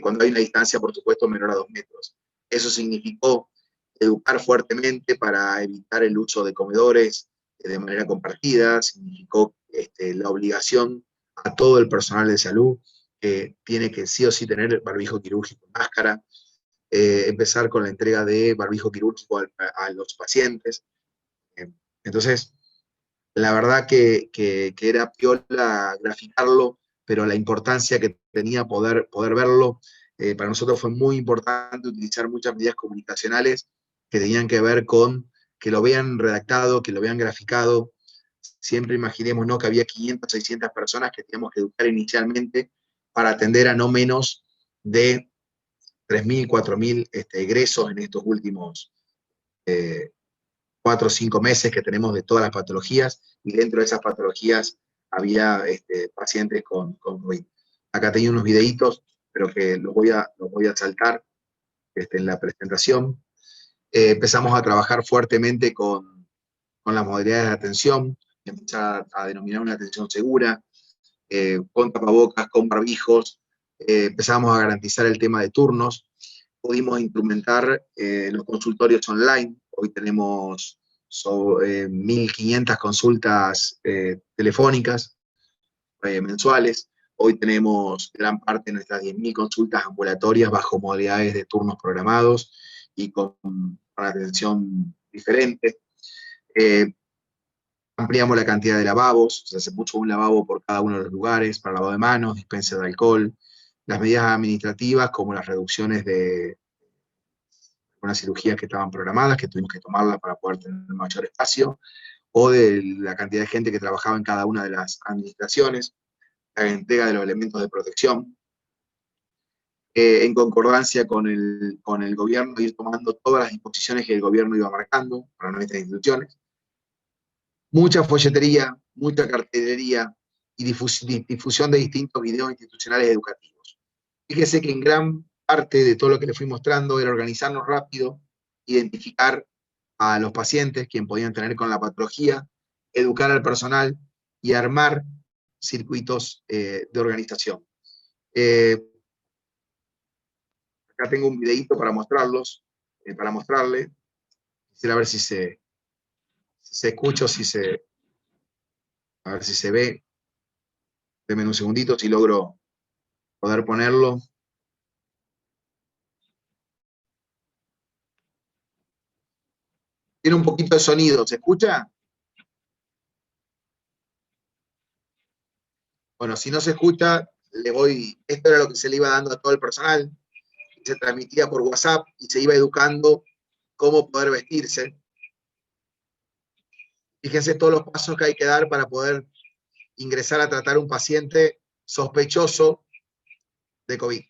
cuando hay una distancia, por supuesto, menor a 2 metros. Eso significó educar fuertemente para evitar el uso de comedores de manera compartida, significó la obligación a todo el personal de salud que tiene que sí o sí tener barbijo quirúrgico y máscara, empezar con la entrega de barbijo quirúrgico a los pacientes. Entonces, la verdad que era piola graficarlo, pero la importancia que tenía poder verlo, para nosotros fue muy importante utilizar muchas medidas comunicacionales que tenían que ver con que lo vean redactado, que lo vean graficado. Siempre imaginemos, ¿no?, que había 500, 600 personas que teníamos que educar inicialmente para atender a no menos de 3.000, 4.000 egresos en estos últimos 4 o 5 meses que tenemos de todas las patologías, y dentro de esas patologías había pacientes con COVID. Acá tenía unos videitos, pero que los voy a saltar en la presentación. Empezamos a trabajar fuertemente con las modalidades de atención, empezar a denominar una atención segura, con tapabocas, con barbijos, empezamos a garantizar el tema de turnos, pudimos implementar los consultorios online. Hoy tenemos 1.500 consultas telefónicas mensuales. Hoy tenemos gran parte de nuestras 10.000 consultas ambulatorias bajo modalidades de turnos programados y con atención diferente. Ampliamos la cantidad de lavabos, se puso un lavabo por cada uno de los lugares, para lavado de manos, dispensa de alcohol. Las medidas administrativas, como las reducciones de unas cirugías que estaban programadas, que tuvimos que tomarlas para poder tener mayor espacio, o de la cantidad de gente que trabajaba en cada una de las administraciones, la entrega de los elementos de protección, en concordancia con el gobierno, ir tomando todas las disposiciones que el gobierno iba marcando para nuestras instituciones. Mucha folletería, mucha cartelería y difusión de distintos videos institucionales educativos. Fíjese que en gran parte de todo lo que le fui mostrando era organizarnos rápido, identificar a los pacientes, quien podían tener con la patología, educar al personal y armar circuitos de organización. Acá tengo un videito para mostrarlos, para mostrarle. Quisiera ver si se escucha o a ver si se ve. Denme un segundito si logro poder ponerlo. Tiene un poquito de sonido, ¿se escucha? Bueno, si no se escucha, esto era lo que se le iba dando a todo el personal, se transmitía por WhatsApp y se iba educando cómo poder vestirse. Fíjense todos los pasos que hay que dar para poder ingresar a tratar a un paciente sospechoso de COVID.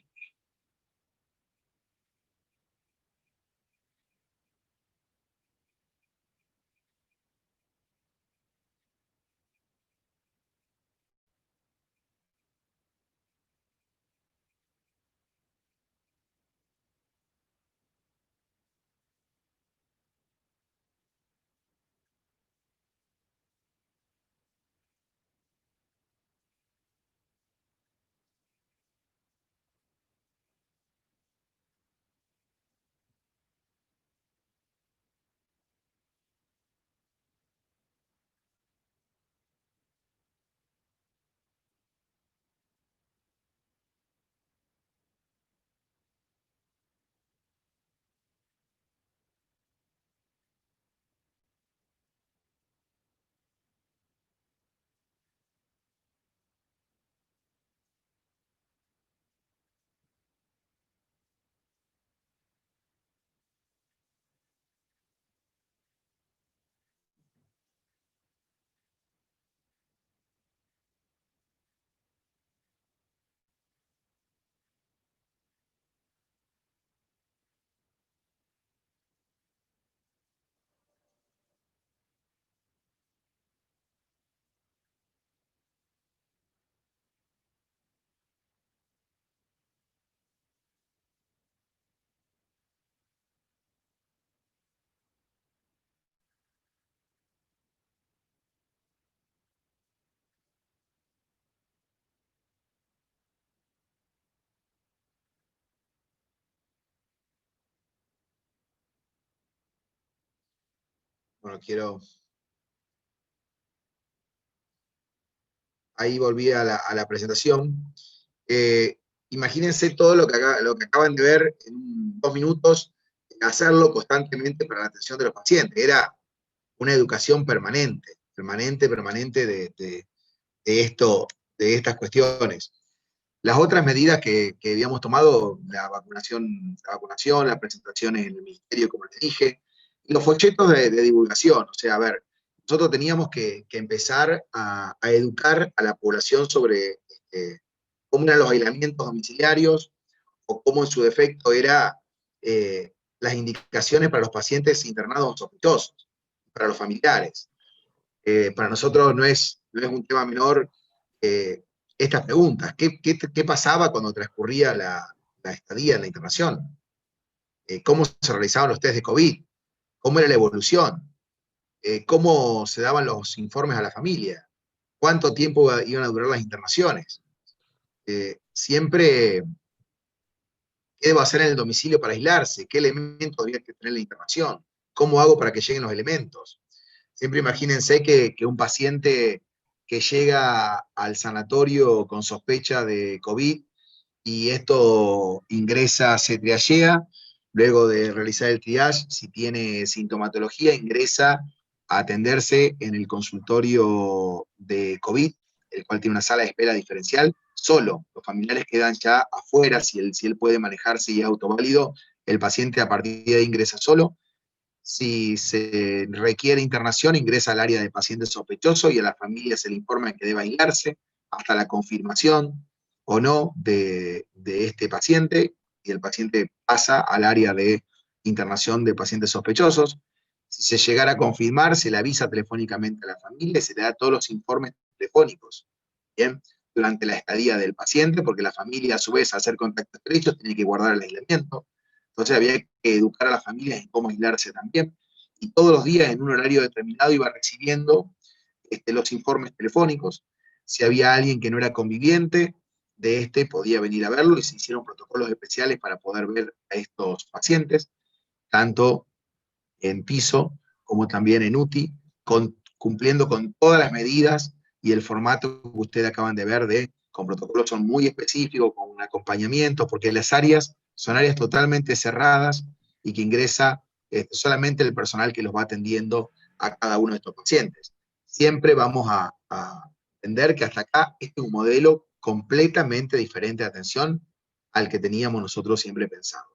Bueno, ahí volví a la presentación. Imagínense todo lo que acaban de ver en 2 minutos, hacerlo constantemente para la atención de los pacientes. Era una educación permanente de estas cuestiones. Las otras medidas que habíamos tomado, la vacunación, las presentaciones en el ministerio, como les dije, y los folletos de divulgación. O sea, a ver, nosotros teníamos que empezar a educar a la población sobre cómo eran los aislamientos domiciliarios o cómo en su defecto eran las indicaciones para los pacientes internados sospechosos, para los familiares. Para nosotros no es un tema menor estas preguntas. ¿Qué pasaba cuando transcurría la estadía en la internación? ¿Cómo se realizaban los test de COVID? ¿Cómo era la evolución? ¿Cómo se daban los informes a la familia? ¿Cuánto tiempo iban a durar las internaciones? Siempre, ¿qué debo hacer en el domicilio para aislarse? ¿Qué elementos había que tener en la internación? ¿Cómo hago para que lleguen los elementos? Siempre imagínense que un paciente que llega al sanatorio con sospecha de COVID y esto ingresa, se triagea, luego de realizar el triage, si tiene sintomatología, ingresa a atenderse en el consultorio de COVID, el cual tiene una sala de espera diferencial, solo. Los familiares quedan ya afuera, si él puede manejarse y es autoválido, el paciente a partir de ahí ingresa solo. Si se requiere internación, ingresa al área de paciente sospechoso y a la familia se le informa que debe aislarse hasta la confirmación o no de este paciente, y el paciente pasa al área de internación de pacientes sospechosos. Si se llegara a confirmar, se le avisa telefónicamente a la familia y se le da todos los informes telefónicos, ¿bien? Durante la estadía del paciente, porque la familia, a su vez, al hacer contacto estrecho, tiene que guardar el aislamiento. Entonces había que educar a las familias en cómo aislarse también. Y todos los días, en un horario determinado, iba recibiendo los informes telefónicos. Si había alguien que no era conviviente de podía venir a verlo, y se hicieron protocolos especiales para poder ver a estos pacientes, tanto en piso como también en UTI, cumpliendo con todas las medidas y el formato que ustedes acaban de ver con protocolos son muy específicos, con un acompañamiento, porque las áreas son áreas totalmente cerradas y que ingresa solamente el personal que los va atendiendo a cada uno de estos pacientes. Siempre vamos a entender que hasta acá este es un modelo completamente diferente de atención al que teníamos nosotros siempre pensado.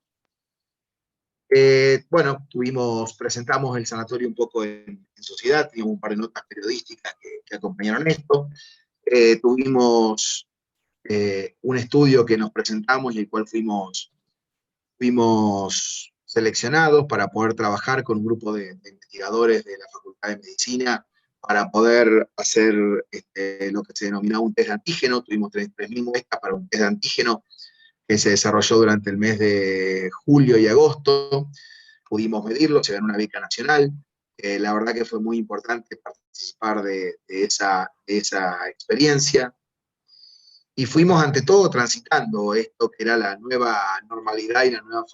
Bueno, presentamos el sanatorio un poco en sociedad, teníamos un par de notas periodísticas que acompañaron esto. Tuvimos un estudio que nos presentamos y el cual fuimos seleccionados para poder trabajar con un grupo de investigadores de la Facultad de Medicina para poder hacer lo que se denomina un test de antígeno. Tuvimos 3.000 muestras para un test de antígeno que se desarrolló durante el mes de julio y agosto. Pudimos medirlo, se ganó una beca nacional. La verdad que fue muy importante participar de esa experiencia. Y fuimos ante todo transitando esto que era la nueva normalidad y la nueva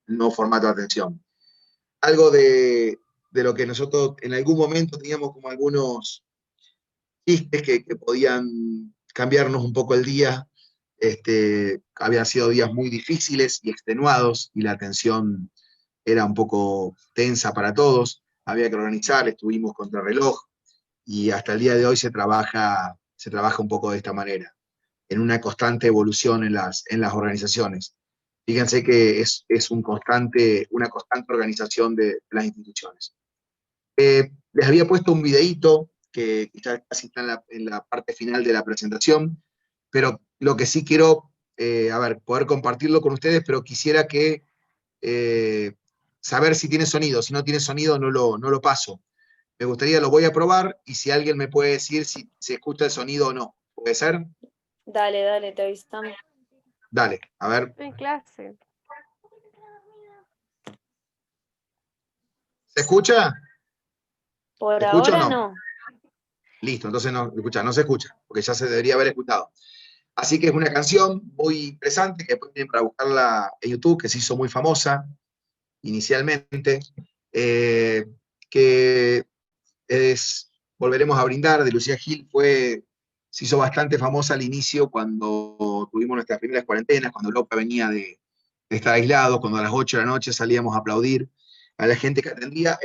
nuevo formato de atención. Algo de lo que nosotros en algún momento teníamos como algunos chistes que podían cambiarnos un poco el día. Habían sido días muy difíciles y extenuados, y la atención era un poco tensa para todos. Había que organizar, estuvimos contra reloj, y hasta el día de hoy se trabaja un poco de esta manera, en una constante evolución en las organizaciones. Fíjense que es una constante organización de las instituciones. Les había puesto un videíto que ya casi está en la parte final de la presentación, pero lo que sí quiero, poder compartirlo con ustedes, pero quisiera que saber si tiene sonido. Si no tiene sonido, no lo paso. Me gustaría, lo voy a probar, y si alguien me puede decir si se escucha el sonido o no. ¿Puede ser? Dale, te avisamos. Dale, a ver. En clase. ¿Se escucha? Por ¿Se escucha ahora o no? no. Listo, entonces no se escucha, porque ya se debería haber escuchado. Así que es una canción muy interesante que después tienen para buscarla en YouTube, que se hizo muy famosa inicialmente. que Volveremos a Brindar, de Lucía Gil, se hizo bastante famosa al inicio cuando tuvimos nuestras primeras cuarentenas, cuando Europa venía de estar aislado, cuando a las 8 de la noche salíamos a aplaudir a la gente que atendía.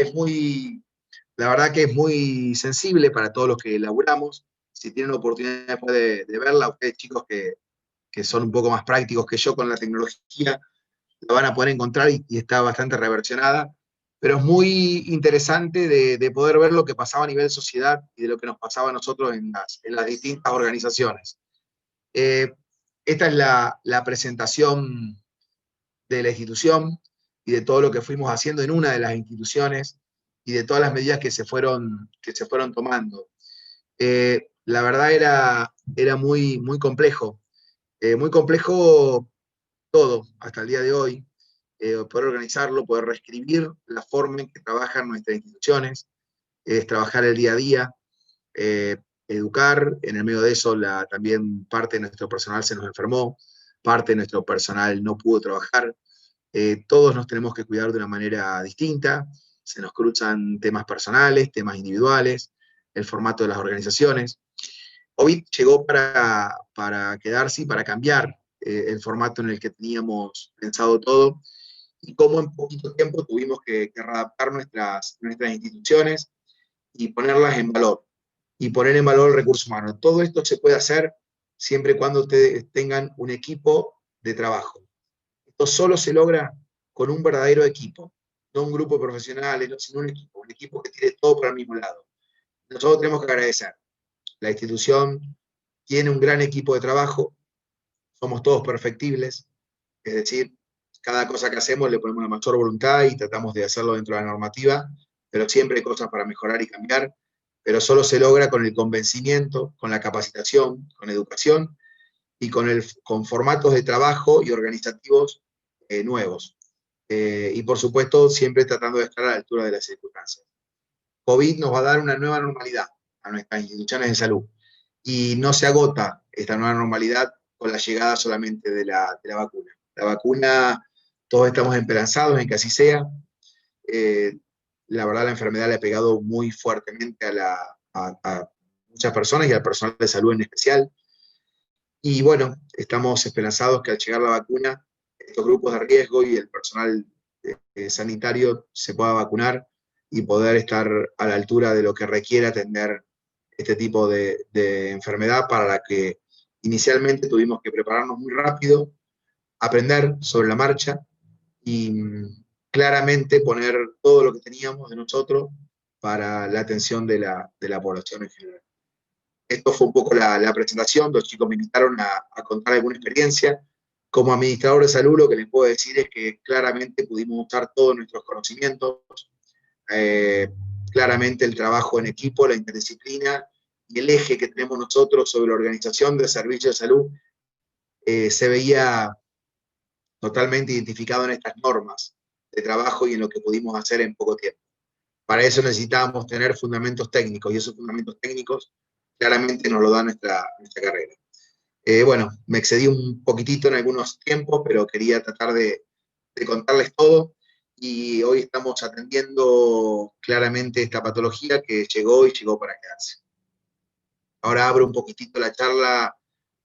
La verdad que es muy sensible para todos los que laburamos. Si tienen la oportunidad después de verla, ustedes chicos que son un poco más prácticos que yo con la tecnología, la van a poder encontrar y está bastante reversionada, pero es muy interesante de poder ver lo que pasaba a nivel sociedad y de lo que nos pasaba a nosotros en las distintas organizaciones. Esta es la presentación de la institución y de todo lo que fuimos haciendo en una de las instituciones y de todas las medidas que se fueron tomando. La verdad era muy, muy complejo todo hasta el día de hoy, poder organizarlo, poder reescribir la forma en que trabajan nuestras instituciones, es trabajar el día a día, educar. En el medio de eso también parte de nuestro personal se nos enfermó, parte de nuestro personal no pudo trabajar. Todos nos tenemos que cuidar de una manera distinta, se nos cruzan temas personales, temas individuales, el formato de las organizaciones. COVID llegó para quedarse y para cambiar el formato en el que teníamos pensado todo, y cómo en poquito tiempo tuvimos que readaptar nuestras instituciones y ponerlas en valor, y poner en valor el recurso humano. Todo esto se puede hacer siempre y cuando ustedes tengan un equipo de trabajo. Esto solo se logra con un verdadero equipo, no un grupo de profesionales, sino un equipo que tire todo para el mismo lado. Nosotros tenemos que agradecer. La institución tiene un gran equipo de trabajo, somos todos perfectibles, es decir, cada cosa que hacemos le ponemos la mayor voluntad y tratamos de hacerlo dentro de la normativa, pero siempre hay cosas para mejorar y cambiar, pero solo se logra con el convencimiento, con la capacitación, con educación y con formatos de trabajo y organizativos nuevos. Y por supuesto, siempre tratando de estar a la altura de las circunstancias. COVID nos va a dar una nueva normalidad a nuestras instituciones de salud, y no se agota esta nueva normalidad con la llegada solamente de la vacuna. La vacuna, todos estamos esperanzados en que así sea. La verdad, la enfermedad le ha pegado muy fuertemente a muchas personas y al personal de salud en especial. Y bueno, estamos esperanzados que al llegar la vacuna, estos grupos de riesgo y el personal sanitario se pueda vacunar y poder estar a la altura de lo que requiere atender este tipo de enfermedad, para la que inicialmente tuvimos que prepararnos muy rápido, aprender sobre la marcha y claramente poner todo lo que teníamos de nosotros para la atención de la población en general. Esto fue un poco la presentación. Los chicos me invitaron a contar alguna experiencia. Como administrador de salud, lo que les puedo decir es que claramente pudimos usar todos nuestros conocimientos, claramente el trabajo en equipo, la interdisciplina y el eje que tenemos nosotros sobre la organización de servicios de salud se veía totalmente identificado en estas normas de trabajo y en lo que pudimos hacer en poco tiempo. Para eso necesitábamos tener fundamentos técnicos, y esos fundamentos técnicos claramente nos lo da nuestra carrera. Bueno, me excedí un poquitito en algunos tiempos, pero quería tratar de contarles todo, y hoy estamos atendiendo claramente esta patología que llegó para quedarse. Ahora abro un poquitito la charla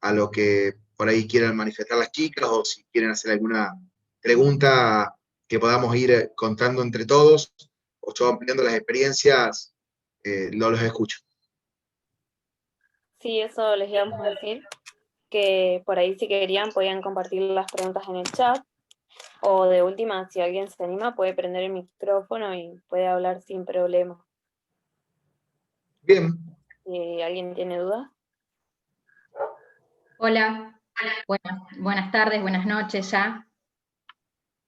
a lo que por ahí quieran manifestar las chicas, o si quieren hacer alguna pregunta que podamos ir contando entre todos, o yo ampliando las experiencias, los escucho. Sí, eso les íbamos a decir, que por ahí si querían podían compartir las preguntas en el chat, o de última, si alguien se anima, puede prender el micrófono y puede hablar sin problema. Bien. Si alguien tiene dudas. Hola, buenas tardes, buenas noches ya.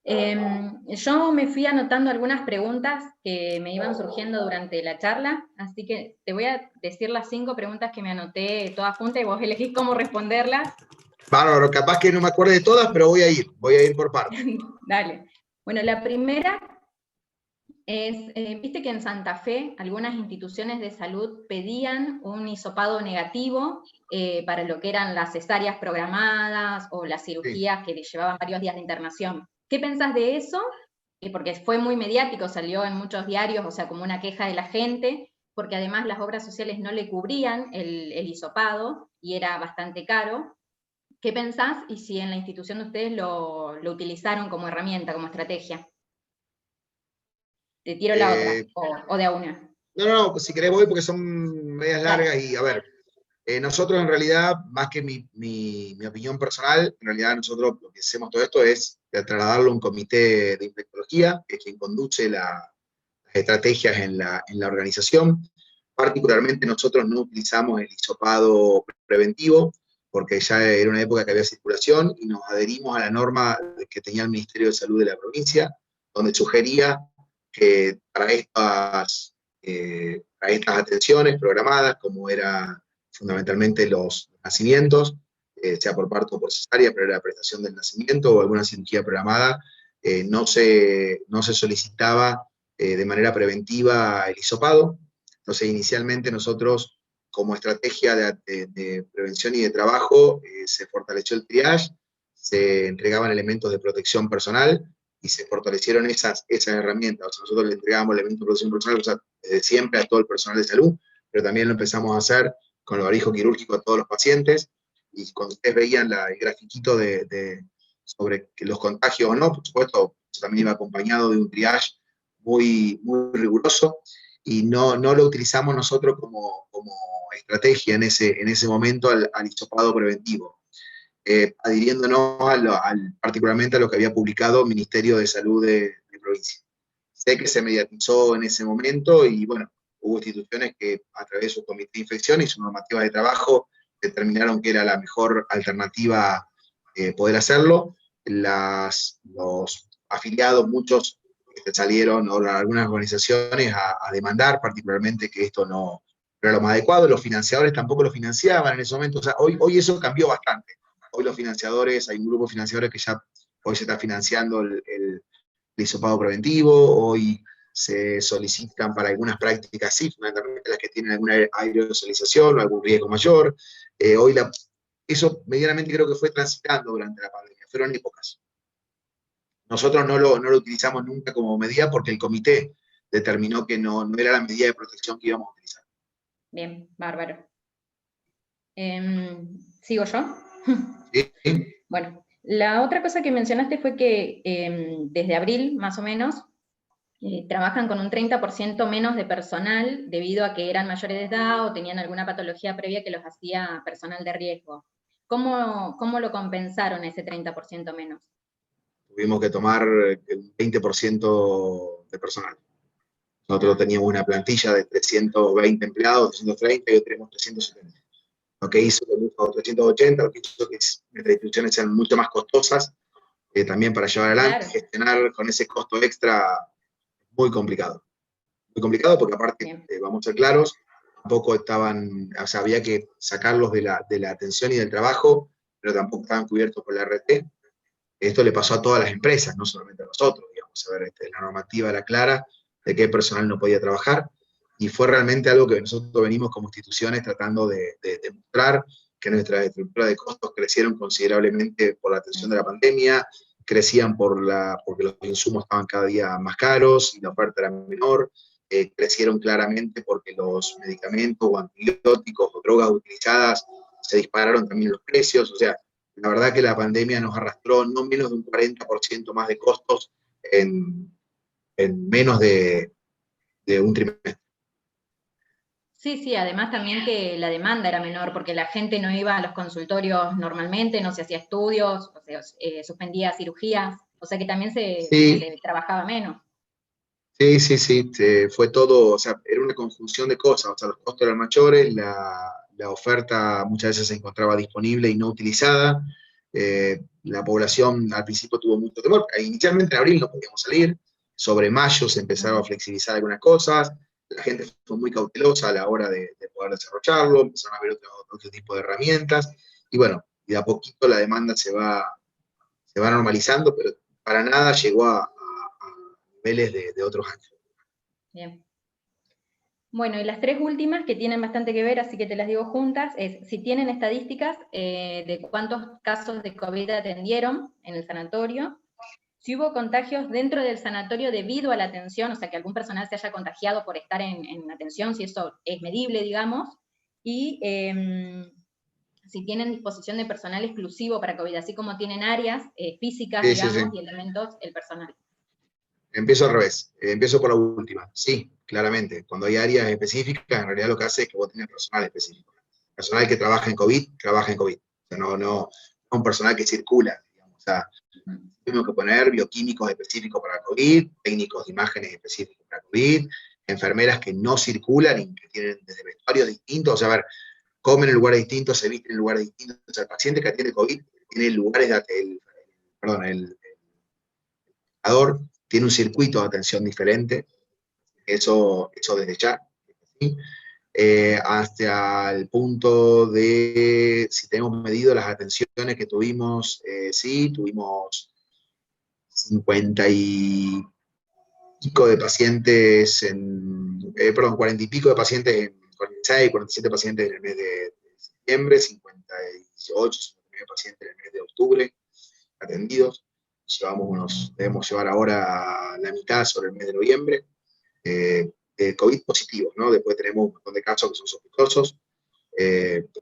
Yo me fui anotando algunas preguntas que me iban surgiendo durante la charla, así que te voy a decir las 5 preguntas que me anoté todas juntas y vos elegís cómo responderlas. Bárbaro, capaz que no me acuerdo de todas, pero voy a ir por partes. Dale. Bueno, la primera es, viste que en Santa Fe algunas instituciones de salud pedían un hisopado negativo para lo que eran las cesáreas programadas o las cirugías que llevaban varios días de internación. ¿Qué pensás de eso? porque fue muy mediático, salió en muchos diarios, o sea, como una queja de la gente, porque además las obras sociales no le cubrían el hisopado y era bastante caro. ¿Qué pensás y si en la institución de ustedes lo utilizaron como herramienta, como estrategia? Te tiro la otra, o de a una. No, pues si querés voy porque son medias largas. Dale. Y a ver, nosotros en realidad, más que mi opinión personal, en realidad nosotros lo que hacemos todo esto es trasladarlo a un comité de infectología, que es quien conduce las estrategias en la organización. Particularmente nosotros no utilizamos el hisopado preventivo, porque ya era una época que había circulación, y nos adherimos a la norma que tenía el Ministerio de Salud de la provincia, donde sugería que para estas atenciones programadas, como era fundamentalmente los nacimientos, sea por parto o por cesárea, pero era la prestación del nacimiento o alguna cirugía programada, no se solicitaba de manera preventiva el hisopado. Entonces, inicialmente nosotros, como estrategia de prevención y de trabajo, se fortaleció el triage, se entregaban elementos de protección personal y se fortalecieron esas herramientas. O sea, nosotros le entregábamos elementos de protección personal, o sea, desde siempre a todo el personal de salud, pero también lo empezamos a hacer con el barbijo quirúrgico a todos los pacientes. Y cuando ustedes veían el grafiquito sobre los contagios o no, por supuesto, eso también iba acompañado de un triage muy, muy riguroso, y no lo utilizamos nosotros como estrategia en ese momento al hisopado preventivo, adhiriéndonos particularmente a lo que había publicado el Ministerio de Salud de provincia. Sé que se mediatizó en ese momento y bueno, hubo instituciones que a través de su comité de infección y su normativa de trabajo determinaron que era la mejor alternativa poder hacerlo. Los afiliados, muchos salieron, o algunas organizaciones, a demandar particularmente que esto no era lo más adecuado. Los financiadores tampoco lo financiaban en ese momento. O sea, hoy eso cambió bastante. Hoy los financiadores, hay un grupo de financiadores que ya hoy se está financiando el hisopado preventivo, hoy se solicitan para algunas prácticas, sí, fundamentalmente las que tienen alguna aerosolización o algún riesgo mayor. Hoy eso medianamente creo que fue transitando durante la pandemia, fueron épocas. Nosotros no lo utilizamos nunca como medida porque el comité determinó que no era la medida de protección que íbamos a utilizar. Bien, bárbaro. ¿Sigo yo? ¿Sí? Bueno, la otra cosa que mencionaste fue que desde abril, más o menos, trabajan con un 30% menos de personal debido a que eran mayores de edad o tenían alguna patología previa que los hacía personal de riesgo. ¿Cómo lo compensaron ese 30% menos? Tuvimos que tomar un 20% de personal. Nosotros teníamos una plantilla de 320 empleados, 330, y hoy tenemos 370. Lo que hizo que a 380, lo que hizo que las instituciones sean mucho más costosas, también para llevar adelante, claro. Gestionar con ese costo extra, muy complicado. Muy complicado porque aparte, vamos a ser claros, tampoco estaban, o sea, había que sacarlos de la atención y del trabajo, pero tampoco estaban cubiertos por la RT. Esto le pasó a todas las empresas, no solamente a nosotros, digamos. A ver, la normativa era clara de qué personal no podía trabajar, y fue realmente algo que nosotros venimos como instituciones tratando de demostrar, que nuestras estructuras de costos crecieron considerablemente por la atención de la pandemia, crecían porque los insumos estaban cada día más caros y la oferta era menor, crecieron claramente porque los medicamentos o antibióticos o drogas utilizadas se dispararon también los precios. O sea, la verdad que la pandemia nos arrastró no menos de un 40% más de costos en menos de un trimestre. Sí, además también que la demanda era menor, porque la gente no iba a los consultorios normalmente, no se hacía estudios, o sea, suspendía cirugías, o sea que también se trabajaba menos. Sí, fue todo, o sea, era una conjunción de cosas, o sea, los costos eran mayores, la oferta muchas veces se encontraba disponible y no utilizada, la población al principio tuvo mucho temor, inicialmente en abril no podíamos salir, sobre mayo se empezaron a flexibilizar algunas cosas, la gente fue muy cautelosa a la hora de poder desarrollarlo, empezaron a haber otro tipo de herramientas, y bueno, y de a poquito la demanda se va normalizando, pero para nada llegó a niveles de otros años. Bien. Bueno, y las tres últimas que tienen bastante que ver, así que te las digo juntas, es si tienen estadísticas de cuántos casos de COVID atendieron en el sanatorio, si hubo contagios dentro del sanatorio debido a la atención, o sea, que algún personal se haya contagiado por estar en atención, si eso es medible, digamos, y si tienen disposición de personal exclusivo para COVID, así como tienen áreas físicas, Sí, digamos, sí. y elementos, el personal. Empiezo al revés, empiezo por la última. Sí, claramente, cuando hay áreas específicas, en realidad lo que hace es que vos tenés personal específico. Personal que trabaja en COVID, trabaja en COVID. O sea, no un personal que circula, digamos. O sea, tuvimos que poner bioquímicos específicos para COVID, técnicos de imágenes específicos para COVID, enfermeras que no circulan y que tienen desde vestuarios distintos, o sea, a ver, comen en lugares distintos, se visten en lugares distintos. O sea, el paciente que atiende COVID tiene lugares el trabajador tiene un circuito de atención diferente, eso desde ya, ¿sí? Hasta el punto de, si tenemos medido las atenciones que tuvimos, sí, tuvimos 50 y pico de pacientes, 40 y pico de pacientes, 46, 47 pacientes en el mes de septiembre, 58, 59 pacientes en el mes de octubre atendidos. Debemos llevar ahora la mitad sobre el mes de noviembre, COVID positivos, ¿no? Después tenemos un montón de casos que son sospechosos.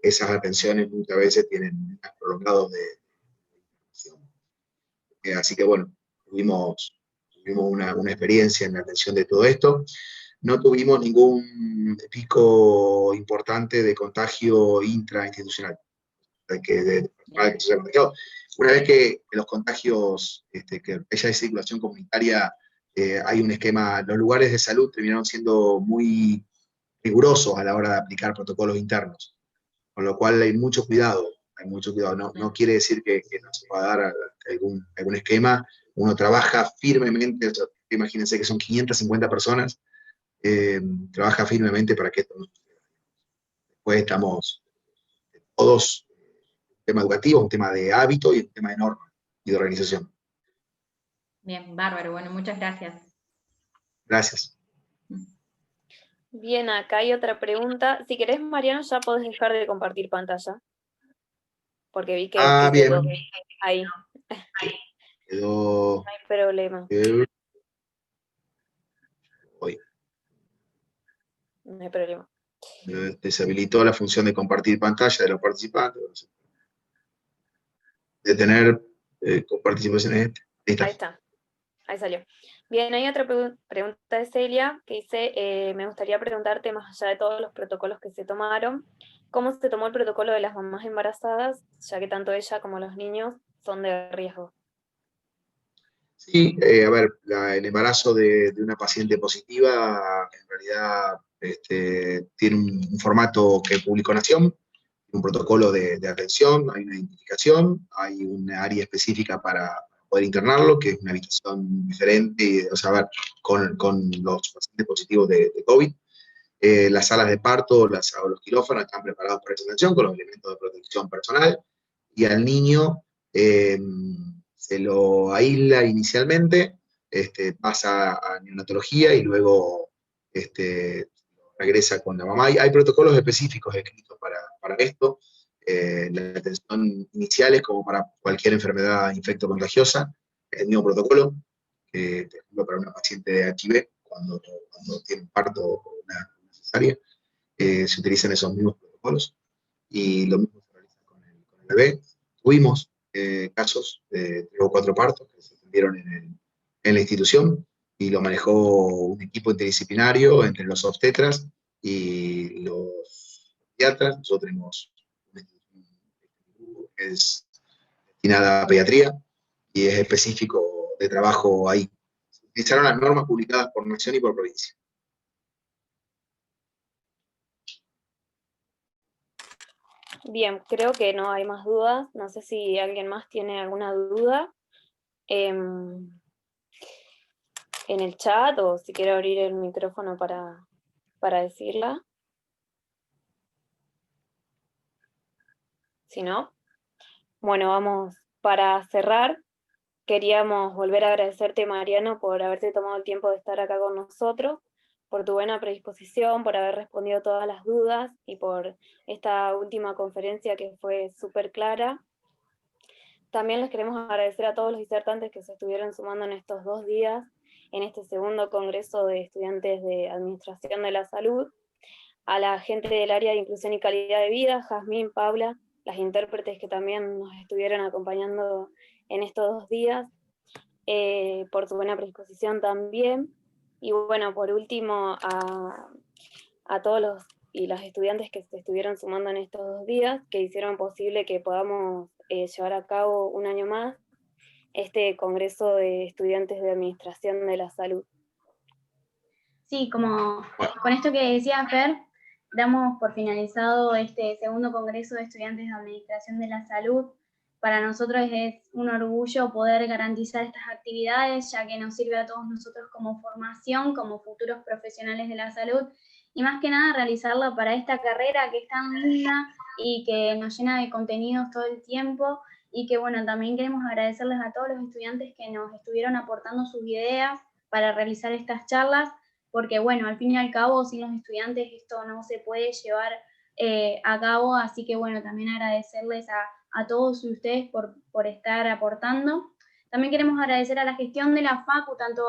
Esas atenciones muchas veces tienen prolongados de así que bueno, tuvimos una experiencia en la atención de todo esto. No tuvimos ningún pico importante de contagio intrainstitucional, que se haya contagiado. Una vez que los contagios, que ya hay circulación comunitaria, hay un esquema, los lugares de salud terminaron siendo muy rigurosos a la hora de aplicar protocolos internos, con lo cual hay mucho cuidado, no quiere decir que no se pueda dar algún esquema, uno trabaja firmemente, o sea, imagínense que son 550 personas, trabaja firmemente para que esto no suceda. Después estamos todos, un tema educativo, un tema de hábito y un tema de norma y de organización. Bien, bárbaro, bueno, muchas gracias. Gracias. Bien, acá hay otra pregunta. Si querés, Mariano, ya podés dejar de compartir pantalla. Porque vi que Bien. Ahí. Quedó. No hay problema. Hoy. No hay problema. Deshabilitó la función de compartir pantalla de los participantes. De tener coparticipaciones. Ahí está. Ahí salió. Bien, hay otra pregunta de Celia que dice, me gustaría preguntarte, más allá de todos los protocolos que se tomaron, ¿cómo se tomó el protocolo de las mamás embarazadas, ya que tanto ella como los niños son de riesgo? Sí, a ver, el embarazo de una paciente positiva en realidad tiene un formato que publicó Nación, un protocolo de atención, hay una identificación, hay un área específica para poder internarlo, que es una habitación diferente, o sea, a ver, con los pacientes positivos de COVID. Las salas de parto o los quirófanos están preparados para esa atención con los elementos de protección personal, y al niño se lo aísla inicialmente, pasa a neonatología y luego regresa con la mamá. Hay protocolos específicos escritos para esto. La atención inicial es como para cualquier enfermedad infectocontagiosa, el mismo protocolo, por ejemplo, para una paciente de HIV, cuando tiene un parto o una cesárea, se utilizan esos mismos protocolos, y lo mismo se realiza con el bebé. Tuvimos casos de 3 o 4 partos que se atendieron en la institución, y lo manejó un equipo interdisciplinario entre los obstetras y los pediatras. Nosotros tenemos una institución que es destinada a pediatría y es específico de trabajo ahí. Se utilizaron las normas publicadas por nación y por provincia. Bien, creo que no hay más dudas. No sé si alguien más tiene alguna duda en el chat, o si quiere abrir el micrófono para decirla. Si no, bueno, vamos para cerrar. Queríamos volver a agradecerte, Mariano, por haberte tomado el tiempo de estar acá con nosotros, por tu buena predisposición, por haber respondido todas las dudas y por esta última conferencia que fue súper clara. también les queremos agradecer a todos los disertantes que se estuvieron sumando en estos 2 días, en este segundo Congreso de Estudiantes de Administración de la Salud, a la gente del área de Inclusión y Calidad de Vida, Jazmín, Paula, las intérpretes que también nos estuvieron acompañando en estos 2 días, por su buena predisposición también, y bueno, por último, a todos los y las estudiantes que se estuvieron sumando en estos 2 días, que hicieron posible que podamos llevar a cabo un año más este Congreso de Estudiantes de Administración de la Salud. Sí, como con esto que decía Fer, damos por finalizado este segundo Congreso de Estudiantes de Administración de la Salud. Para nosotros es un orgullo poder garantizar estas actividades, ya que nos sirve a todos nosotros como formación, como futuros profesionales de la salud, y más que nada realizarla para esta carrera que es tan linda y que nos llena de contenidos todo el tiempo, y que bueno, también queremos agradecerles a todos los estudiantes que nos estuvieron aportando sus ideas para realizar estas charlas, porque bueno, al fin y al cabo, sin los estudiantes esto no se puede llevar a cabo, así que bueno, también agradecerles a todos ustedes por estar aportando. También queremos agradecer a la gestión de la Facu, tanto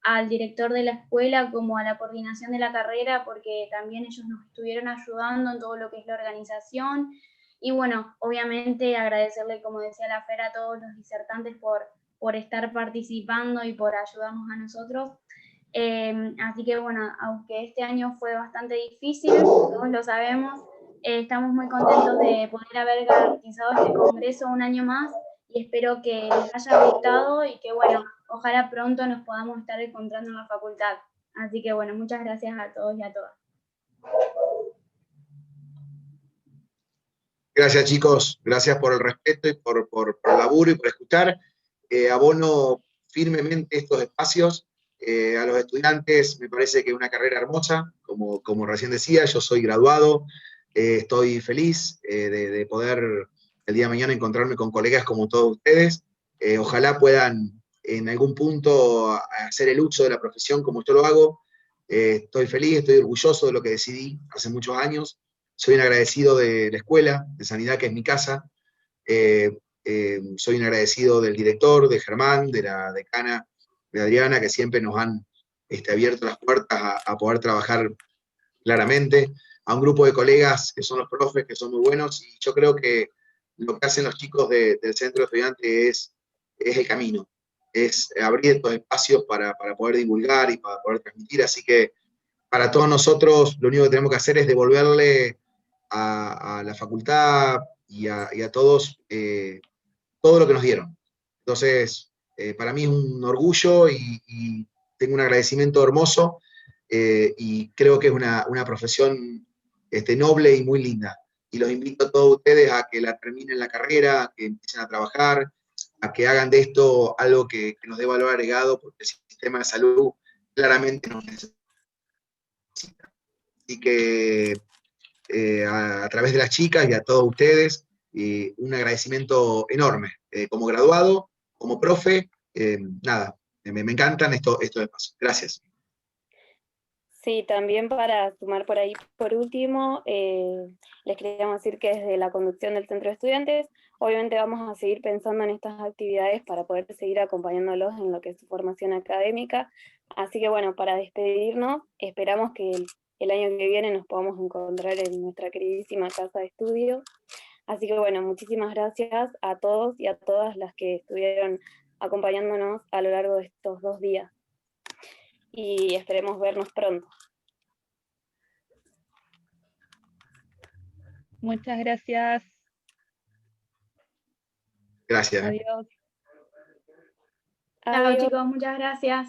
al director de la escuela como a la coordinación de la carrera, porque también ellos nos estuvieron ayudando en todo lo que es la organización. Y bueno, obviamente agradecerle, como decía la Fer, a todos los disertantes por estar participando y por ayudarnos a nosotros. Así que bueno, aunque este año fue bastante difícil, todos lo sabemos, estamos muy contentos de poder haber garantizado este congreso un año más, y espero que les haya gustado y que bueno, ojalá pronto nos podamos estar encontrando en la facultad. Así que bueno, muchas gracias a todos y a todas. Gracias, chicos. Gracias por el respeto y por el laburo y por escuchar. Abono firmemente estos espacios. A los estudiantes me parece que es una carrera hermosa, como recién decía, yo soy graduado, estoy feliz de poder el día de mañana encontrarme con colegas como todos ustedes. Ojalá puedan en algún punto hacer el uso de la profesión como yo lo hago. Estoy feliz, estoy orgulloso de lo que decidí hace muchos años. Soy un agradecido de la escuela de sanidad, que es mi casa. Soy un agradecido del director, de Germán, de la decana, de Adriana, que siempre nos han abierto las puertas a poder trabajar claramente, a un grupo de colegas que son los profes, que son muy buenos, y yo creo que lo que hacen los chicos del centro de estudiantes es el camino, es abrir estos espacios para poder divulgar y para poder transmitir, así que para todos nosotros lo único que tenemos que hacer es devolverle a la facultad y a todos todo lo que nos dieron. Entonces, para mí es un orgullo y tengo un agradecimiento hermoso, y creo que es una profesión noble y muy linda. Y los invito a todos ustedes a que la terminen la carrera, a que empiecen a trabajar, a que hagan de esto algo que nos dé valor agregado, porque el sistema de salud claramente nos necesita. Así que a través de las chicas y a todos ustedes, un agradecimiento enorme. Como graduado, como profe, nada, me encantan estos espacios. Gracias. Sí, también para sumar por ahí, por último, les queríamos decir que desde la conducción del Centro de Estudiantes, obviamente vamos a seguir pensando en estas actividades para poder seguir acompañándolos en lo que es su formación académica. Así que bueno, para despedirnos, esperamos que el año que viene nos podamos encontrar en nuestra queridísima casa de estudio. Así que bueno, muchísimas gracias a todos y a todas las que estuvieron acompañándonos a lo largo de estos 2 días. Y esperemos vernos pronto. Muchas gracias. Gracias. Adiós. Chao chicos, muchas gracias.